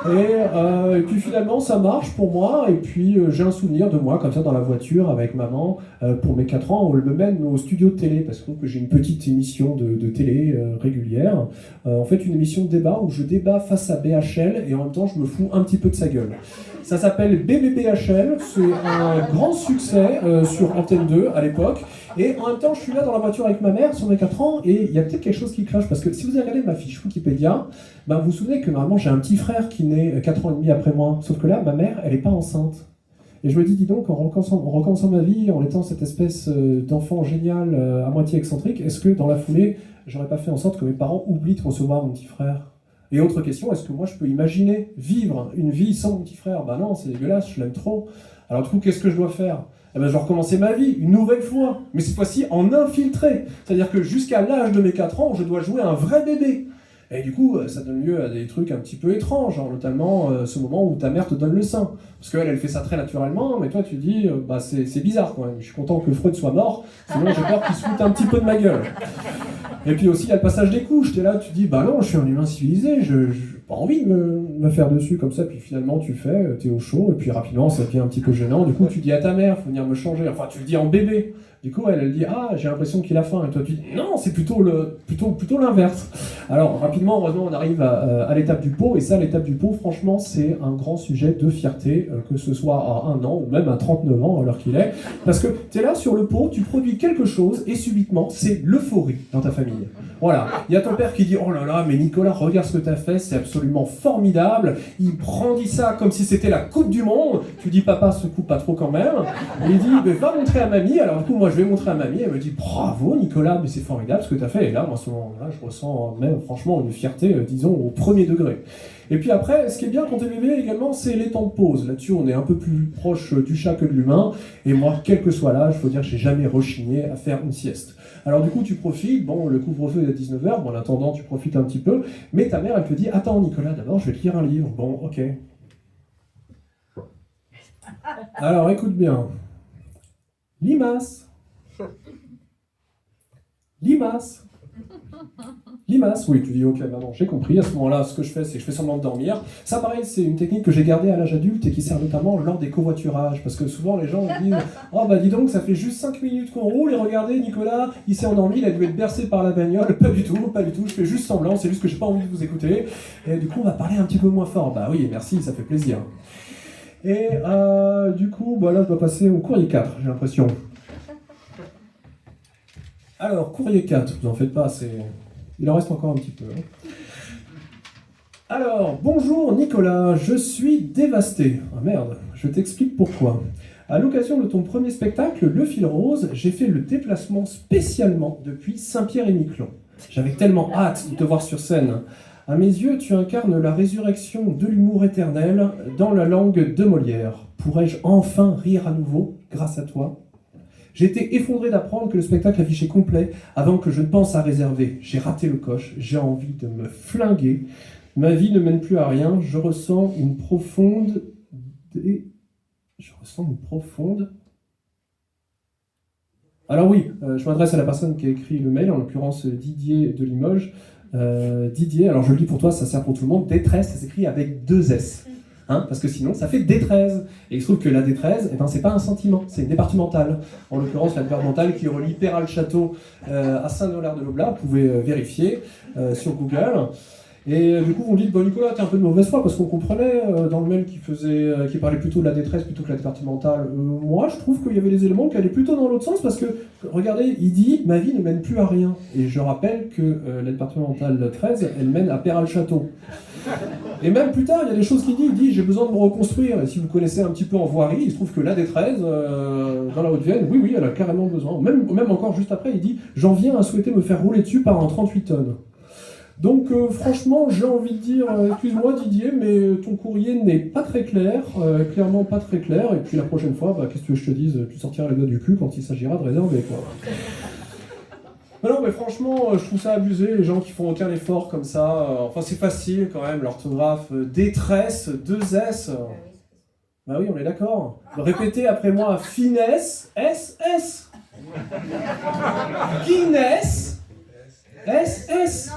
Et puis finalement, ça marche pour moi, et puis j'ai un souvenir de moi, comme ça, dans la voiture, avec maman, pour mes 4 ans, où elle me mène au studio de télé, parce que j'ai une petite émission de télé régulière. En fait, une émission de débat, où je débat face à BHL, et en même temps, je me fous un petit peu de sa gueule. Ça s'appelle BBBHL, c'est un grand succès sur Antenne 2 à l'époque, et en même temps je suis là dans la voiture avec ma mère sur mes 4 ans, et il y a peut-être quelque chose qui cloche, parce que si vous avez regardé ma fiche Wikipédia, ben vous vous souvenez que normalement j'ai un petit frère qui naît 4 ans et demi après moi, sauf que là ma mère elle est pas enceinte. Et je me dis donc, en recommençant ma vie, en étant cette espèce d'enfant génial à moitié excentrique, est-ce que dans la foulée, j'aurais pas fait en sorte que mes parents oublient de recevoir mon petit frère? Et autre question, est-ce que moi je peux imaginer vivre une vie sans mon petit frère? Bah non, c'est dégueulasse, je l'aime trop. Alors du coup, qu'est-ce que je dois faire? Eh ben, je dois recommencer ma vie, une nouvelle fois, mais cette fois-ci en infiltré. C'est-à-dire que jusqu'à l'âge de mes 4 ans, je dois jouer un vrai bébé. Et du coup, ça donne lieu à des trucs un petit peu étranges, genre notamment ce moment où ta mère te donne le sein. Parce qu'elle, elle fait ça très naturellement, mais toi tu dis, bah c'est bizarre quand même. Je suis content que Freud soit mort, sinon j'ai peur qu'il se foute un petit peu de ma gueule. Et puis aussi, il y a le passage des couches. T'es là, tu dis, bah non, je suis un humain civilisé, je pas envie de me faire dessus comme ça. Puis finalement, tu fais, t'es au chaud, et puis rapidement, ça devient un petit peu gênant. Du coup, tu dis à ta mère, faut venir me changer. Enfin, tu le dis en bébé. Du coup, elle dit « Ah, j'ai l'impression qu'il a faim ». Et toi, tu dis « Non, c'est plutôt l'inverse ». Alors, rapidement, heureusement, on arrive à l'étape du pot. Et ça, l'étape du pot, franchement, c'est un grand sujet de fierté, que ce soit à 1 an ou même à 39 ans, à l'heure qu'il est. Parce que tu es là sur le pot, tu produis quelque chose et subitement, c'est l'euphorie dans ta famille. Voilà, il y a ton père qui dit « Oh là là, mais Nicolas, regarde ce que tu as fait, c'est absolument formidable ». Il brandit ça comme si c'était la Coupe du Monde. Tu dis « Papa, secoue pas trop quand même ». Il dit « Va montrer à mamie ». Alors du coup, moi, je vais montrer à mamie. Elle me dit « Bravo Nicolas, mais c'est formidable ce que tu as fait ». Et là, moi, à ce moment-là, je ressens même franchement une fierté, disons, au premier degré. Et puis après, ce qui est bien quand t'es bébé également, c'est les temps de pause. Là-dessus, on est un peu plus proche du chat que de l'humain. Et moi, quel que soit l'âge, il faut dire que j'ai jamais rechigné à faire une sieste. Alors du coup, tu profites, bon, le couvre-feu est à 19h, bon, en attendant, tu profites un petit peu, mais ta mère, elle te dit « Attends, Nicolas, d'abord, je vais te lire un livre. » Bon, ok. Alors, écoute bien. Limace. Limace. Limace, oui, tu dis ok, maman, j'ai compris. À ce moment-là, ce que je fais, c'est que je fais semblant de dormir. Ça, pareil, c'est une technique que j'ai gardée à l'âge adulte et qui sert notamment lors des covoiturages. Parce que souvent, les gens me disent oh, bah dis donc, ça fait juste 5 minutes qu'on roule et regardez, Nicolas, il s'est endormi, il a dû être bercé par la bagnole. Pas du tout, je fais juste semblant, c'est juste que j'ai pas envie de vous écouter. Et du coup, on va parler un petit peu moins fort. Bah oui, merci, ça fait plaisir. Et du coup, bah là, je dois passer au courrier 4, j'ai l'impression. Alors, courrier 4, vous en faites pas, il en reste encore un petit peu. Alors, bonjour Nicolas, je suis dévasté. Ah merde, je t'explique pourquoi. À l'occasion de ton premier spectacle, Le Fil Rose, j'ai fait le déplacement spécialement depuis Saint-Pierre-et-Miquelon. J'avais tellement hâte de te voir sur scène. À mes yeux, tu incarnes la résurrection de l'humour éternel dans la langue de Molière. Pourrais-je enfin rire à nouveau grâce à toi ? J'ai été effondré d'apprendre que le spectacle affichait complet avant que je ne pense à réserver. J'ai raté le coche, j'ai envie de me flinguer. Ma vie ne mène plus à rien, je ressens une profonde... Alors oui, je m'adresse à la personne qui a écrit le mail, en l'occurrence Didier de Limoges. Didier, alors je le dis pour toi, ça sert pour tout le monde, détresse, ça s'écrit avec 2 S. Hein, parce que sinon, ça fait détresse. Et il se trouve que la détresse, eh ben, c'est pas un sentiment, c'est une départementale. En l'occurrence, la départementale qui relie Péral-Château à Saint-Nollaire-de-l'Aubelas, vous pouvez vérifier sur Google. Et du coup, vous me dites, bon Nicolas, t'es un peu de mauvaise foi, parce qu'on comprenait dans le mail qui parlait plutôt de la détresse plutôt que la départementale. Moi, je trouve qu'il y avait des éléments qui allaient plutôt dans l'autre sens, parce que, regardez, il dit, ma vie ne mène plus à rien. Et je rappelle que la départementale 13, elle mène à Péral-Château. Et même plus tard, il y a des choses qu'il dit, j'ai besoin de me reconstruire. Et si vous connaissez un petit peu en voirie, il se trouve que la D13, dans la Haute-Vienne, oui, elle a carrément besoin. Même encore juste après, il dit, j'en viens à souhaiter me faire rouler dessus par un 38 tonnes. Donc franchement, j'ai envie de dire, excuse-moi Didier, mais ton courrier n'est pas très clair, clairement pas très clair, et puis la prochaine fois, qu'est-ce que je te dise, tu sortiras les doigts du cul quand il s'agira de réserver, quoi. Non, mais franchement, je trouve ça abusé, les gens qui font aucun effort comme ça. Enfin, c'est facile quand même, l'orthographe. Détresse, 2 S. Bah oui, on est d'accord. Répétez après moi, finesse, S. Guinness, S.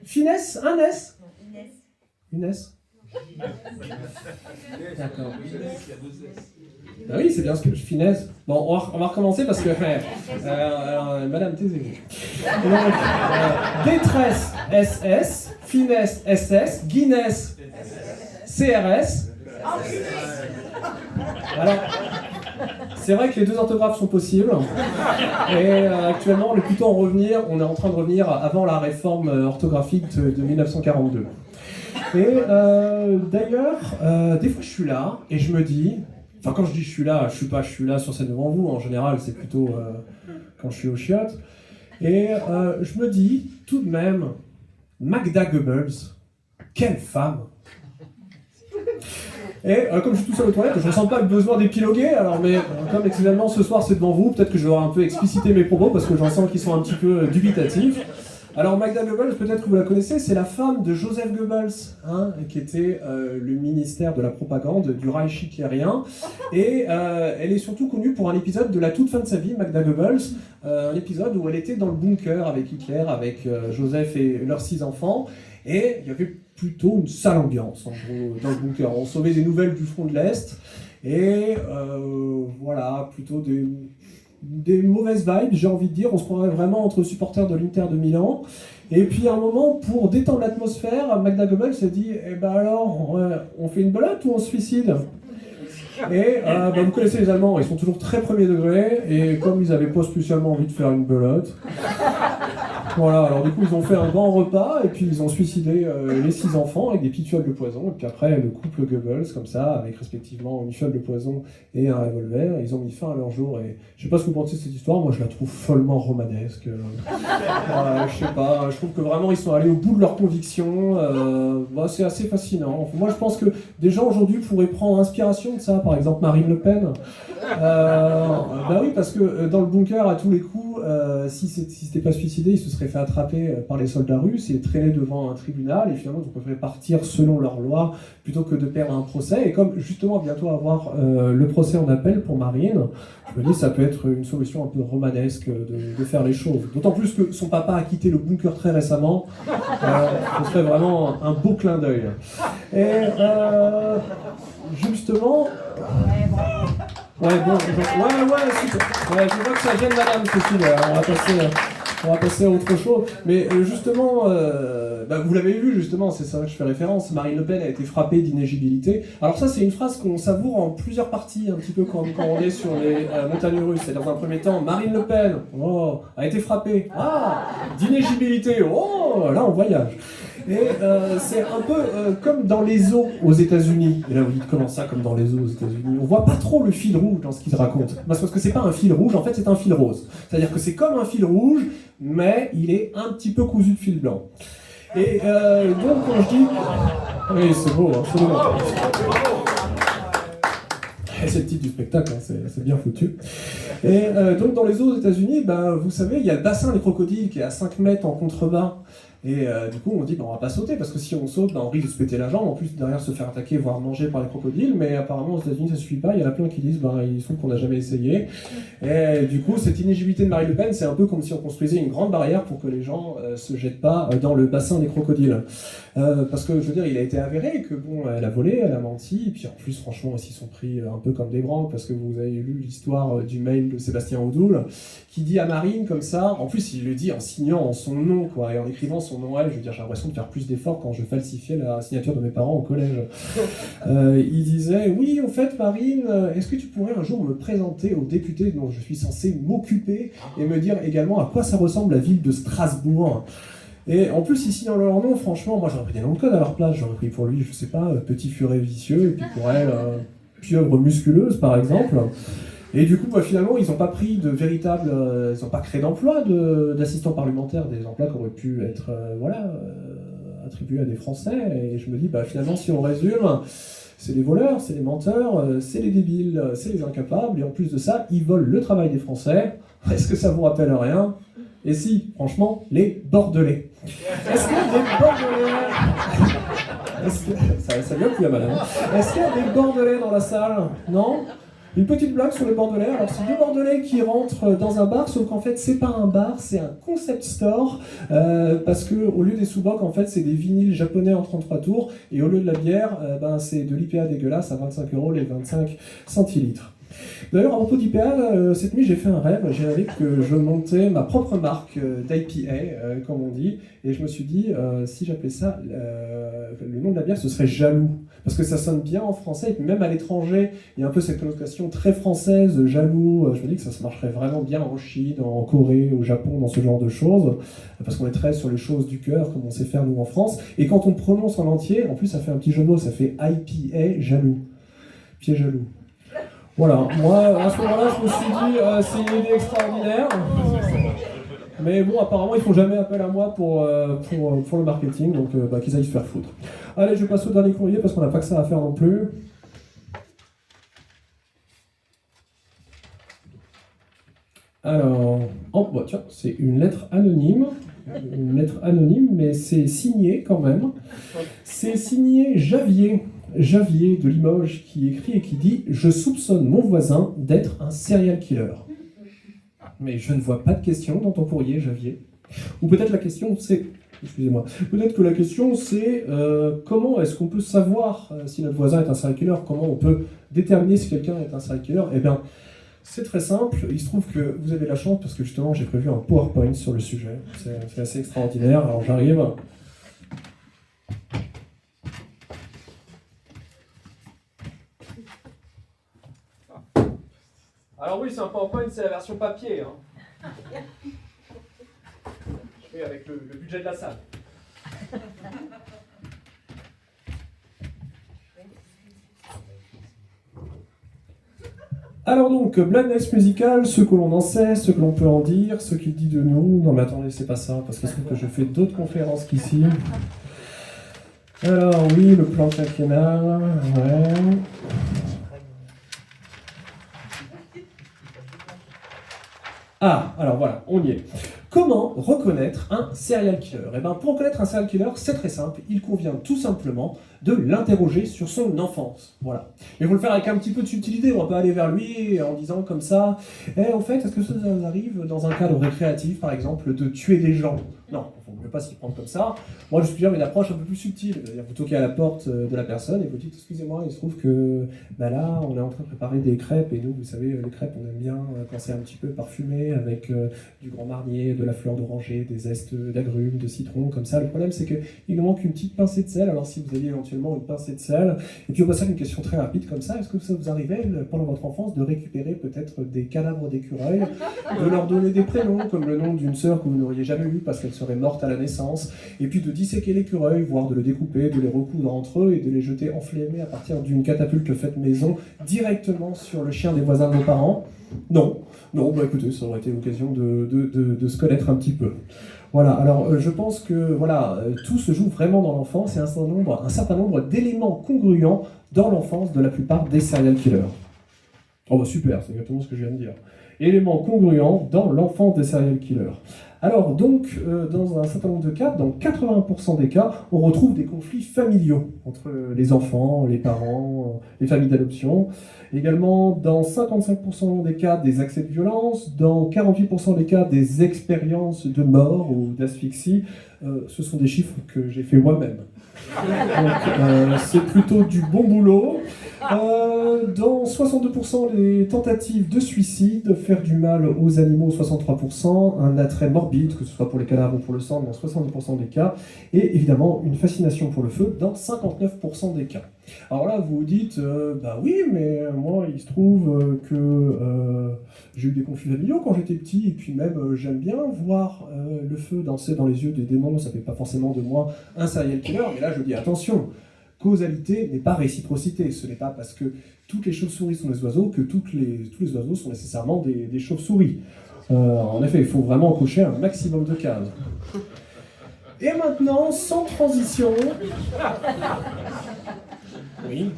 Finesse, un S. Une S. D'accord. Ah oui, c'est bien ce que je finesse. Bon, on va recommencer parce que... Madame, taisez-vous. Donc, détresse, SS. Finesse, SS. Guinness, CRS. Alors, c'est vrai que les 2 orthographes sont possibles. Et actuellement, on est plutôt on est en train de revenir avant la réforme orthographique de 1942. Et d'ailleurs, des fois je suis là et je me dis... Enfin, quand je dis je suis là sur scène devant vous, en général, c'est plutôt quand je suis au chiottes. Et je me dis, tout de même, Magda Goebbels, quelle femme! Et comme je suis tout seul aux toilettes, je ne ressens pas le besoin d'épiloguer, mais comme exceptionnellement ce soir c'est devant vous, peut-être que je vais un peu expliciter mes propos parce que j'en sens qu'ils sont un petit peu dubitatifs. Alors Magda Goebbels, peut-être que vous la connaissez, c'est la femme de Joseph Goebbels, qui était le ministère de la propagande du Reich hitlérien. Et elle est surtout connue pour un épisode de la toute fin de sa vie, Magda Goebbels, un épisode où elle était dans le bunker avec Hitler, avec Joseph et leurs 6 enfants. Et il y avait plutôt une sale ambiance, en gros, dans le bunker. On sauvait des nouvelles du front de l'Est. Et voilà, plutôt des mauvaises vibes, j'ai envie de dire. On se croirait vraiment entre supporters de l'Inter de Milan. Et puis à un moment, pour détendre l'atmosphère, Magda Goebbels s'est dit « Eh ben alors, on fait une belote ou on se suicide ?» Et vous connaissez les Allemands, ils sont toujours très premier degré, et comme ils n'avaient pas spécialement envie de faire une belote, voilà, alors du coup ils ont fait un grand repas, et puis ils ont suicidé les 6 enfants avec des petites fioles de poison, et puis après le couple Goebbels, comme ça, avec respectivement une fiole de poison et un revolver, ils ont mis fin à leur jour, et je sais pas ce que vous pensez de cette histoire, moi je la trouve follement romanesque, je sais pas, je trouve que vraiment ils sont allés au bout de leurs convictions, c'est assez fascinant. Moi je pense que des gens aujourd'hui pourraient prendre inspiration de ça, par exemple Marine Le Pen. Oui, parce que dans le bunker, à tous les coups, si c'était pas suicidé, ils se seraient fait attraper par les soldats russes et traîner devant un tribunal, et finalement ils préféraient partir selon leur loi plutôt que de perdre un procès. Et comme justement bientôt avoir le procès en appel pour Marine, je me dis ça peut être une solution un peu romanesque de faire les choses. D'autant plus que son papa a quitté le bunker très récemment, ce serait vraiment un beau clin d'œil. Et justement... Ouais, super. Ouais, je vois que ça gêne madame, Cécile. On va passer à autre chose. Mais justement, vous l'avez vu justement, c'est ça que je fais référence. Marine Le Pen a été frappée d'inéligibilité. Alors ça, c'est une phrase qu'on savoure en plusieurs parties, un petit peu quand on est sur les montagnes russes. C'est-à-dire, dans un premier temps, Marine Le Pen a été frappée d'inéligibilité. Là on voyage. Et c'est un peu comme dans les eaux aux États-Unis. Et là, vous dites comment ça, comme dans les eaux aux États-Unis? On voit pas trop le fil rouge dans ce qu'ils racontent. C'est parce que c'est pas un fil rouge, en fait, c'est un fil rose. C'est-à-dire que c'est comme un fil rouge, mais il est un petit peu cousu de fil blanc. Et donc, quand je dis... Oui, c'est beau, absolument. C'est le titre du spectacle, c'est bien foutu. Et donc, dans les eaux aux États-Unis, vous savez, il y a le bassin des crocodiles qui est à 5 mètres en contrebas. Et du coup, on dit on va pas sauter parce que si on saute, on risque de se péter la jambe, en plus derrière se faire attaquer, voire manger par les crocodiles. Mais apparemment, aux États-Unis, ça suffit pas. Il y en a plein qui disent il faut qu'on n'a jamais essayé. Et du coup, cette inéligibilité de Marine Le Pen, c'est un peu comme si on construisait une grande barrière pour que les gens se jettent pas dans le bassin des crocodiles. Parce que je veux dire, il a été avéré que elle a volé, elle a menti, et puis en plus, franchement, ils s'y sont pris un peu comme des branques, parce que vous avez lu l'histoire du mail de Sébastien Audoul, qui dit à Marine comme ça, en plus il le dit en signant son nom, et en écrivant son nom à elle, je veux dire, j'ai l'impression de faire plus d'efforts quand je falsifiais la signature de mes parents au collège. Il disait, oui, en fait, Marine, est-ce que tu pourrais un jour me présenter au député dont je suis censé m'occuper, et me dire également à quoi ça ressemble la ville de Strasbourg? Et en plus, ici dans leur nom, franchement, moi j'aurais pris des noms de code à leur place. J'aurais pris pour lui, je sais pas, petit furet vicieux, et puis pour elle, pieuvre musculeuse par exemple. Et du coup, finalement, ils n'ont pas pris de véritables. Ils n'ont pas créé d'emplois d'assistants parlementaires, des emplois qui auraient pu être attribués à des Français. Et je me dis, finalement, si on résume, c'est les voleurs, c'est les menteurs, c'est les débiles, c'est les incapables, et en plus de ça, ils volent le travail des Français. Est-ce que ça vous rappelle rien? Et si, franchement, les Bordelais. Est-ce que les Bordelais... Ça vient plus la malade. Est-ce qu'il y a des Bordelais dans la salle? Non? Une petite blague sur les Bordelais. Alors, c'est 2 Bordelais qui rentrent dans un bar, sauf qu'en fait, c'est pas un bar, c'est un concept store, parce que au lieu des sous-bocs, en fait, c'est des vinyles japonais en 33 tours, et au lieu de la bière, c'est de l'IPA dégueulasse à 25 € les 25 centilitres. D'ailleurs, à propos d'IPA, cette nuit j'ai fait un rêve. J'ai rêvé que je montais ma propre marque d'IPA, comme on dit, et je me suis dit, si j'appelais ça, le nom de la bière, ce serait Jaloux. Parce que ça sonne bien en français, et puis même à l'étranger, il y a un peu cette connotation très française, jaloux. Je me dis que ça se marcherait vraiment bien en Chine, en Corée, au Japon, dans ce genre de choses, parce qu'on est très sur les choses du cœur, comme on sait faire nous en France. Et quand on prononce en entier, en plus ça fait un petit jeu de mots, ça fait IPA, jaloux. Pied jaloux. Voilà, moi à ce moment-là je me suis dit c'est une idée extraordinaire, mais bon apparemment ils font jamais appel à moi pour le marketing, donc qu'ils aillent se faire foutre. Allez, je passe au dernier courrier parce qu'on n'a pas que ça à faire non plus. Alors, tiens, c'est une lettre anonyme, mais c'est signé quand même. C'est signé Javier de Limoges qui écrit et qui dit « Je soupçonne mon voisin d'être un serial killer ». Mais je ne vois pas de question dans ton courrier, Javier. Ou peut-être la question c'est... Excusez-moi. Peut-être que la question c'est comment est-ce qu'on peut savoir si notre voisin est un serial killer? Comment on peut déterminer si quelqu'un est un serial killer? Eh bien, C'est très simple, il se trouve que vous avez la chance parce que justement j'ai prévu un PowerPoint sur le sujet, c'est assez extraordinaire, alors j'arrive. Alors oui, c'est un PowerPoint, c'est la version papier. Hein. Je fais avec le budget de la salle. Alors donc, blindness musical, ce que l'on en sait, ce que l'on peut en dire, ce qu'il dit de nous. Non mais attendez, c'est pas ça, parce qu'il se trouve que je fais d'autres conférences qu'ici. Alors oui, le plan quinquennal, ouais. Ah, alors voilà, on y est. Comment reconnaître un serial killer? Eh bien, pour reconnaître un serial killer, c'est très simple. Il convient tout simplement de l'interroger sur son enfance. Voilà. Mais il faut le faire avec un petit peu de subtilité. On va pas aller vers lui en disant comme ça en fait, est-ce que ça vous arrive dans un cadre récréatif, par exemple, de tuer des gens? Non, il ne faut pas s'y prendre comme ça. Moi, je suis dire une approche un peu plus subtile. C'est-à-dire, vous toquez à la porte de la personne et vous dites excusez-moi, il se trouve que là, on est en train de préparer des crêpes et nous, vous savez, les crêpes, on aime bien quand c'est un petit peu parfumé avec du grand marnier, de la fleur d'oranger, des zestes d'agrumes, de citron, comme ça. Le problème, c'est qu'il nous manque une petite pincée de sel. Alors, si vous aviez éventuellement une pincée de sel, et puis on va faire une question très rapide comme ça. Est-ce que ça vous arrivait pendant votre enfance de récupérer peut-être des cadavres d'écureuils, de leur donner des prénoms, comme le nom d'une sœur que vous n'auriez jamais eue parce qu'elle serait morte à la naissance, et puis de disséquer l'écureuil, voire de le découper, de les recoudre entre eux et de les jeter enflammés à partir d'une catapulte faite maison directement sur le chien des voisins de vos parents? Non, bah écoutez, ça aurait été l'occasion de se connaître un petit peu. Voilà, alors je pense que voilà, tout se joue vraiment dans l'enfance et un certain nombre d'éléments congruents dans l'enfance de la plupart des serial killers. Oh bah super, c'est exactement ce que je viens de dire. Éléments congruents dans l'enfance des serial killers. Alors donc, dans un certain nombre de cas, dans 80% des cas, on retrouve des conflits familiaux entre les enfants, les parents, les familles d'adoption. Également, dans 55% des cas, des accès de violence. Dans 48% des cas, des expériences de mort ou d'asphyxie. Ce sont des chiffres que j'ai fait moi-même. Donc, c'est plutôt du bon boulot. Dans 62% les tentatives de suicide, faire du mal aux animaux 63%, un attrait morbide, que ce soit pour les cadavres ou pour le sang, dans 70% des cas, et évidemment une fascination pour le feu dans 59% des cas. Alors là, vous vous dites, bah oui, mais moi, il se trouve que j'ai eu des conflits familiaux quand j'étais petit, et puis même, j'aime bien voir le feu danser dans les yeux des démons, ça fait pas forcément de moi un serial killer, mais là, je dis attention, causalité n'est pas réciprocité. Ce n'est pas parce que toutes les chauves-souris sont des oiseaux que tous les oiseaux sont nécessairement des chauves-souris. En effet, il faut vraiment cocher un maximum de cases. Et maintenant, sans transition... Oui.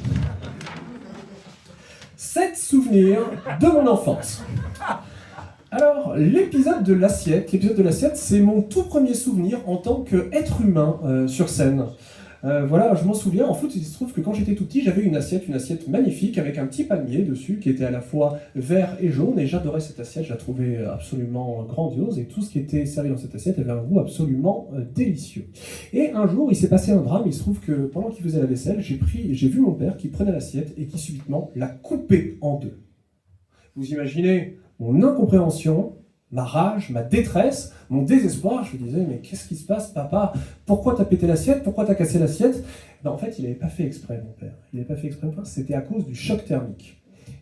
7 souvenirs de mon enfance. Alors, l'épisode de l'assiette, c'est mon tout premier souvenir en tant qu'être humain sur scène. Voilà, je m'en souviens, en fait, il se trouve que quand j'étais tout petit, j'avais une assiette magnifique avec un petit palmier dessus qui était à la fois vert et jaune, et j'adorais cette assiette, je la trouvais absolument grandiose, et tout ce qui était servi dans cette assiette avait un goût absolument délicieux. Et un jour, il s'est passé un drame, il se trouve que pendant qu'il faisait la vaisselle, j'ai vu mon père qui prenait l'assiette et qui subitement la coupait en deux. Vous imaginez mon incompréhension, ma rage, ma détresse, mon désespoir. Je me disais, mais qu'est-ce qui se passe, papa? Pourquoi t'as pété l'assiette? Pourquoi t'as cassé l'assiette? Ben, en fait, il n'avait pas fait exprès, mon père. Il n'avait pas fait exprès, c'était à cause du choc thermique.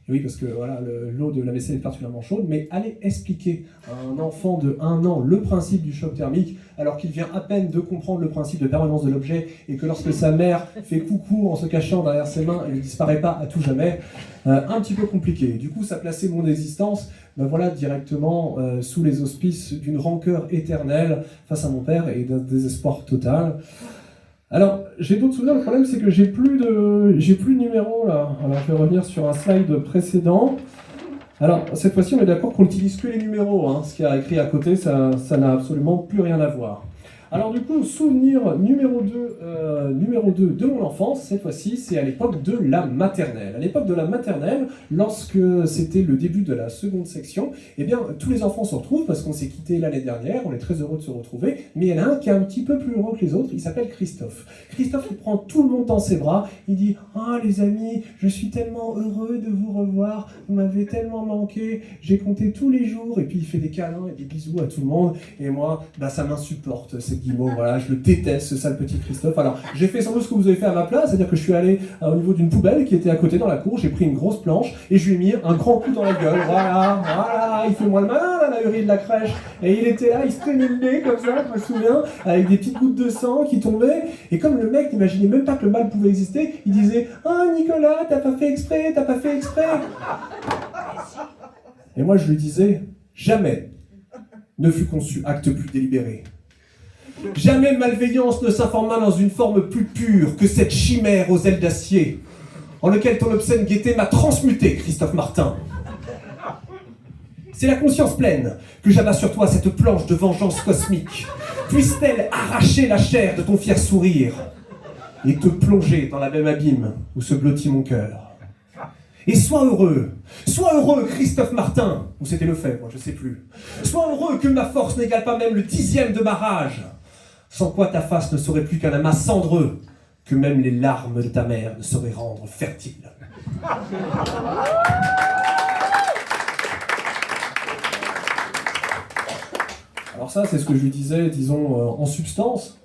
Et oui, parce que voilà, l'eau de la vaisselle est particulièrement chaude, mais aller expliquer à un enfant de 1 an le principe du choc thermique, alors qu'il vient à peine de comprendre le principe de permanence de l'objet, et que lorsque sa mère fait coucou en se cachant derrière ses mains, elle ne disparaît pas à tout jamais, un petit peu compliqué. Du coup, ça plaçait mon existence voilà, directement sous les auspices d'une rancœur éternelle face à mon père et d'un désespoir total. Alors, j'ai d'autres souvenirs, le problème c'est que j'ai plus de numéros là. Alors, je vais revenir sur un slide précédent. Alors, cette fois-ci, on est d'accord qu'on n'utilise que les numéros, hein. Ce qu'il y a écrit à côté, ça n'a absolument plus rien à voir. Alors du coup, souvenir numéro 2 de mon enfance, cette fois-ci, c'est à l'époque de la maternelle. À l'époque de la maternelle, lorsque c'était le début de la seconde section, eh bien, tous les enfants se retrouvent parce qu'on s'est quitté l'année dernière, on est très heureux de se retrouver, mais il y en a un qui est un petit peu plus heureux que les autres, il s'appelle Christophe. Christophe, il prend tout le monde dans ses bras, il dit « Ah les amis, je suis tellement heureux de vous revoir, vous m'avez tellement manqué, j'ai compté tous les jours », et puis il fait des câlins et des bisous à tout le monde, et moi, bah, ça m'insupporte, ces guimauve, voilà, je le déteste, ce sale petit Christophe. Alors, j'ai fait sans doute ce que vous avez fait à ma place, c'est-à-dire que je suis allé au niveau d'une poubelle qui était à côté dans la cour, j'ai pris une grosse planche, et je lui ai mis un grand coup dans la gueule, voilà, il fait moins le malin, là, la hurie de la crèche, et il était là, il se tenait le nez, comme ça, je me souviens, avec des petites gouttes de sang qui tombaient, et comme le mec n'imaginait même pas que le mal pouvait exister, il disait « Ah, Nicolas, t'as pas fait exprès, t'as pas fait exprès !» Et moi, je lui disais « Jamais ne fut conçu acte plus délibéré. Jamais malveillance ne s'informa dans une forme plus pure que cette chimère aux ailes d'acier, en lequel ton obscène gaieté m'a transmuté, Christophe Martin. C'est la conscience pleine que j'abats sur toi cette planche de vengeance cosmique. Puisse-t-elle arracher la chair de ton fier sourire et te plonger dans la même abîme où se blottit mon cœur. Et sois heureux, Christophe Martin, ou c'était le fait, moi je sais plus. Sois heureux que ma force n'égale pas même le 10e de ma rage, sans quoi ta face ne serait plus qu'un amas cendreux, que même les larmes de ta mère ne sauraient rendre fertile. Alors ça, c'est ce que je lui disais, disons, en substance.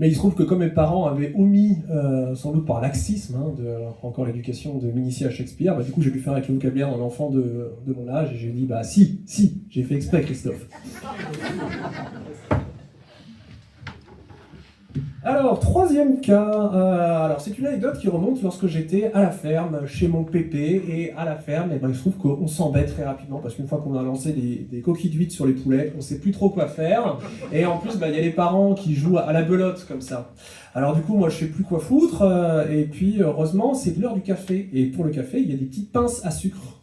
Mais il se trouve que comme mes parents avaient omis, sans doute par laxisme, encore l'éducation de m'initier à Shakespeare, bah, du coup j'ai dû faire avec le vocabulaire d'un enfant de mon âge, et j'ai dit, bah si, j'ai fait exprès, Christophe. Alors, troisième cas, alors c'est une anecdote qui remonte lorsque j'étais à la ferme, chez mon pépé, et à la ferme, et ben, il se trouve qu'on s'embête très rapidement, parce qu'une fois qu'on a lancé des coquilles d'huîtres sur les poulets, on ne sait plus trop quoi faire, et en plus, il y a les parents qui jouent à la belote, comme ça. Alors du coup, moi je sais plus quoi foutre, et puis heureusement, c'est l'heure du café, et pour le café, il y a des petites pinces à sucre.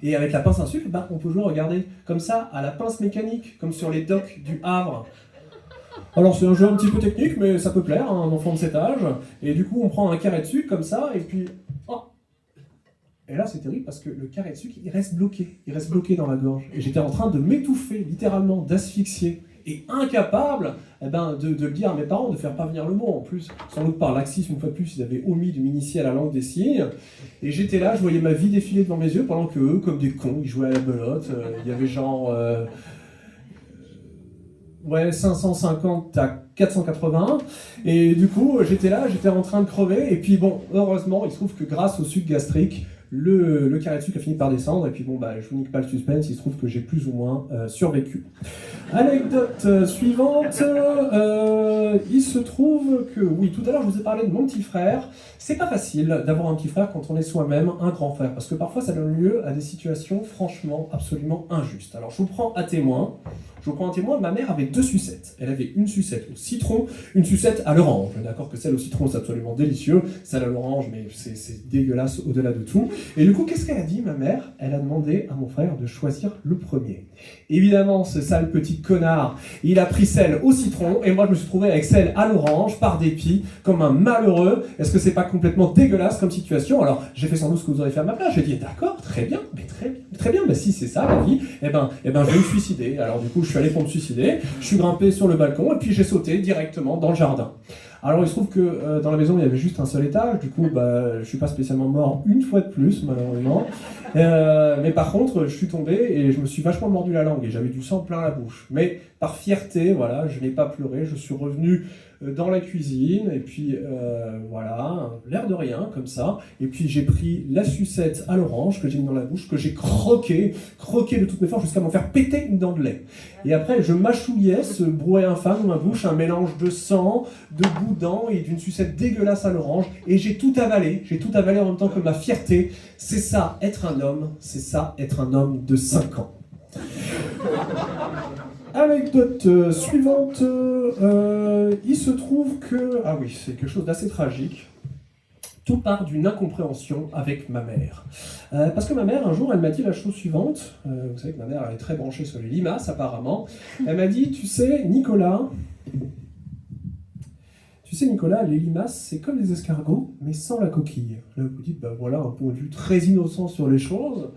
Et avec la pince à sucre, on peut jouer, regardez, comme ça, à la pince mécanique, comme sur les docks du Havre. Alors c'est un jeu un petit peu technique, mais ça peut plaire à un enfant de cet âge. Et du coup, on prend un carré de sucre comme ça, et puis... Oh. Et là, c'est terrible parce que le carré de sucre, il reste bloqué dans la gorge. Et j'étais en train de m'étouffer, littéralement, d'asphyxier. Et incapable de le dire à mes parents, de faire parvenir le mot. En plus, sans doute par laxisme, une fois de plus, ils avaient omis de m'initier à la langue des signes. Et j'étais là, je voyais ma vie défiler devant mes yeux, pendant que eux, comme des cons, ils jouaient à la belote. Il y avait genre... 550 à 480, et du coup j'étais là, j'étais en train de crever, et puis bon, heureusement il se trouve que grâce au sucre gastrique, le carré de sucre a fini par descendre, et puis bon, je vous nique pas le suspense, il se trouve que j'ai plus ou moins survécu. Anecdote suivante, il se trouve que, oui, tout à l'heure je vous ai parlé de mon petit frère. C'est pas facile d'avoir un petit frère quand on est soi-même un grand frère, parce que parfois ça donne lieu à des situations franchement absolument injustes. Alors je vous prends à témoin. Ma mère avait 2 sucettes. Elle avait une sucette au citron, une sucette à l'orange. D'accord que celle au citron, c'est absolument délicieux. Celle à l'orange, mais c'est dégueulasse au-delà de tout. Et du coup, qu'est-ce qu'elle a dit, ma mère? Elle a demandé à mon frère de choisir le premier. Évidemment, ce sale petit connard, il a pris celle au citron, et moi je me suis trouvé avec celle à l'orange, par dépit, comme un malheureux. Est-ce que c'est pas complètement dégueulasse comme situation? Alors, j'ai fait sans doute ce que vous aurez fait à ma place. J'ai dit, d'accord, très bien, mais si c'est ça la vie, je vais me suicider. Alors du coup, je suis allé pour me suicider, je suis grimpé sur le balcon, et puis j'ai sauté directement dans le jardin. Alors il se trouve que dans la maison il y avait juste un seul étage, du coup je suis pas spécialement mort une fois de plus malheureusement, mais par contre je suis tombé et je me suis vachement mordu la langue et j'avais du sang plein la bouche. Mais par fierté, voilà, je n'ai pas pleuré, je suis revenu dans la cuisine, et puis voilà, l'air de rien, comme ça, et puis j'ai pris la sucette à l'orange que j'ai mis dans la bouche, que j'ai croqué de toutes mes forces jusqu'à m'en faire péter une dent de lait. Et après, je mâchouillais ce brouet infâme dans ma bouche, un mélange de sang, de boudin et d'une sucette dégueulasse à l'orange, et j'ai tout avalé en même temps que ma fierté. C'est ça, être un homme de 5 ans. Anecdote suivante, il se trouve que... Ah oui, c'est quelque chose d'assez tragique. Tout part d'une incompréhension avec ma mère. Parce que ma mère, un jour, elle m'a dit la chose suivante. Vous savez que ma mère, elle est très branchée sur les limaces, apparemment. Elle m'a dit, tu sais, Nicolas, les limaces, c'est comme les escargots, mais sans la coquille. Là, vous dites, bah voilà, un point de vue très innocent sur les choses.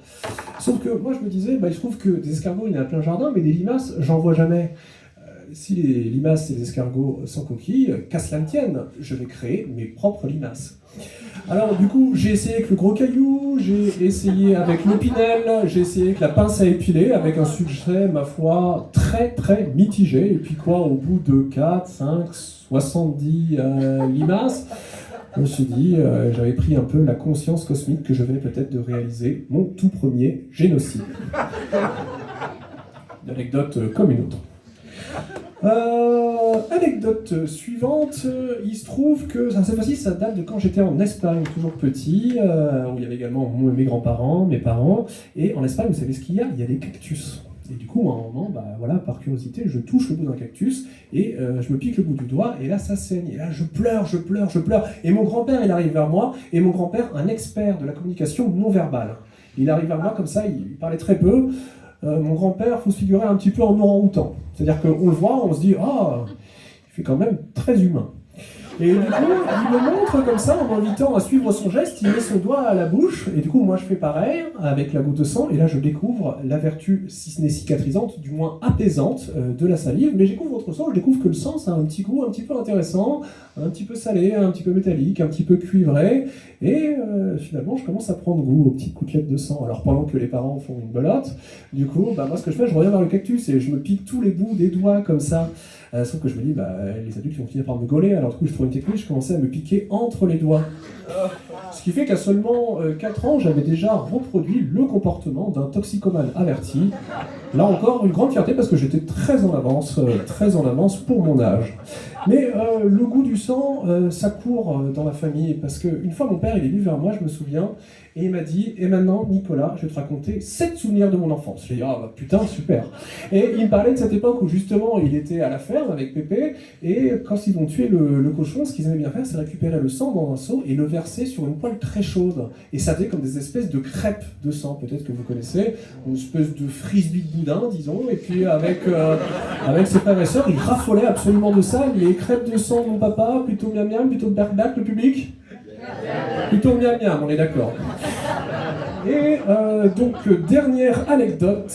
Sauf que moi, je me disais, bah, il se trouve que des escargots, il y en a plein jardin, mais des limaces, j'en vois jamais. Si les limaces et les escargots sans coquille, qu'à cela ne tienne, je vais créer mes propres limaces. Alors du coup, j'ai essayé avec le gros caillou, j'ai essayé avec l'opinel, j'ai essayé avec la pince à épiler, avec un succès, ma foi, très très mitigé. Et puis quoi, au bout de 4, 5, 70 limaces, je me suis dit, j'avais pris un peu la conscience cosmique que je venais peut-être de réaliser mon tout premier génocide. Une anecdote comme une autre. Anecdote suivante, il se trouve que cette fois-ci ça date de quand j'étais en Espagne, toujours petit, où il y avait également mes grands-parents, mes parents, et en Espagne, vous savez ce qu'il y a? Il y a des cactus. Et du coup, à un moment, bah, voilà, par curiosité, je touche le bout d'un cactus, et je me pique le bout du doigt, et là ça saigne, et là je pleure, et mon grand-père il arrive vers moi, et mon grand-père, un expert de la communication non verbale, il arrive vers moi comme ça, il parlait très peu. Mon grand-père, il faut se figurer un petit peu en orang-outan. C'est-à-dire qu'on le voit, on se dit « Ah, il fait quand même très humain ». Et du coup, il me montre comme ça, en m'invitant à suivre son geste, il met son doigt à la bouche, et du coup, moi je fais pareil, avec la goutte de sang, et là je découvre la vertu, si ce n'est cicatrisante, du moins apaisante de la salive, mais je découvre autre chose, je découvre que le sang, ça a un petit goût un petit peu intéressant, un petit peu salé, un petit peu métallique, un petit peu cuivré, et finalement je commence à prendre goût aux petites gouttelettes de sang. Alors pendant que les parents font une belote, du coup, bah, moi ce que je fais, je reviens vers le cactus, et je me pique tous les bouts des doigts comme ça. Sauf que je me dis, bah, les adultes vont finir par me gauler, alors du coup je trouve une technique, je commençais à me piquer entre les doigts. Ce qui fait qu'à seulement 4 ans, j'avais déjà reproduit le comportement d'un toxicomane averti. Là encore, une grande fierté parce que j'étais très en avance pour mon âge. Mais le goût du sang, ça court dans la famille, parce qu'une fois mon père il est venu vers moi, je me souviens, et il m'a dit « Et maintenant, Nicolas, je vais te raconter 7 souvenirs de mon enfance. » Je lui ai dit « Ah bah putain, super !» Et il me parlait de cette époque où justement il était à la ferme avec Pépé, et quand ils vont tuer le cochon, ce qu'ils aimaient bien faire, c'est récupérer le sang dans un seau et le verser sur une poêle très chaude. Et ça faisait comme des espèces de crêpes de sang, peut-être que vous connaissez, une espèce de frisbee de boudin, disons, et puis avec ses frères et sœurs, ils raffolaient absolument de ça. Les crêpes de sang de mon papa, plutôt miam miam, plutôt berk le public? Plutôt miam miam, on est d'accord. Et donc, dernière anecdote.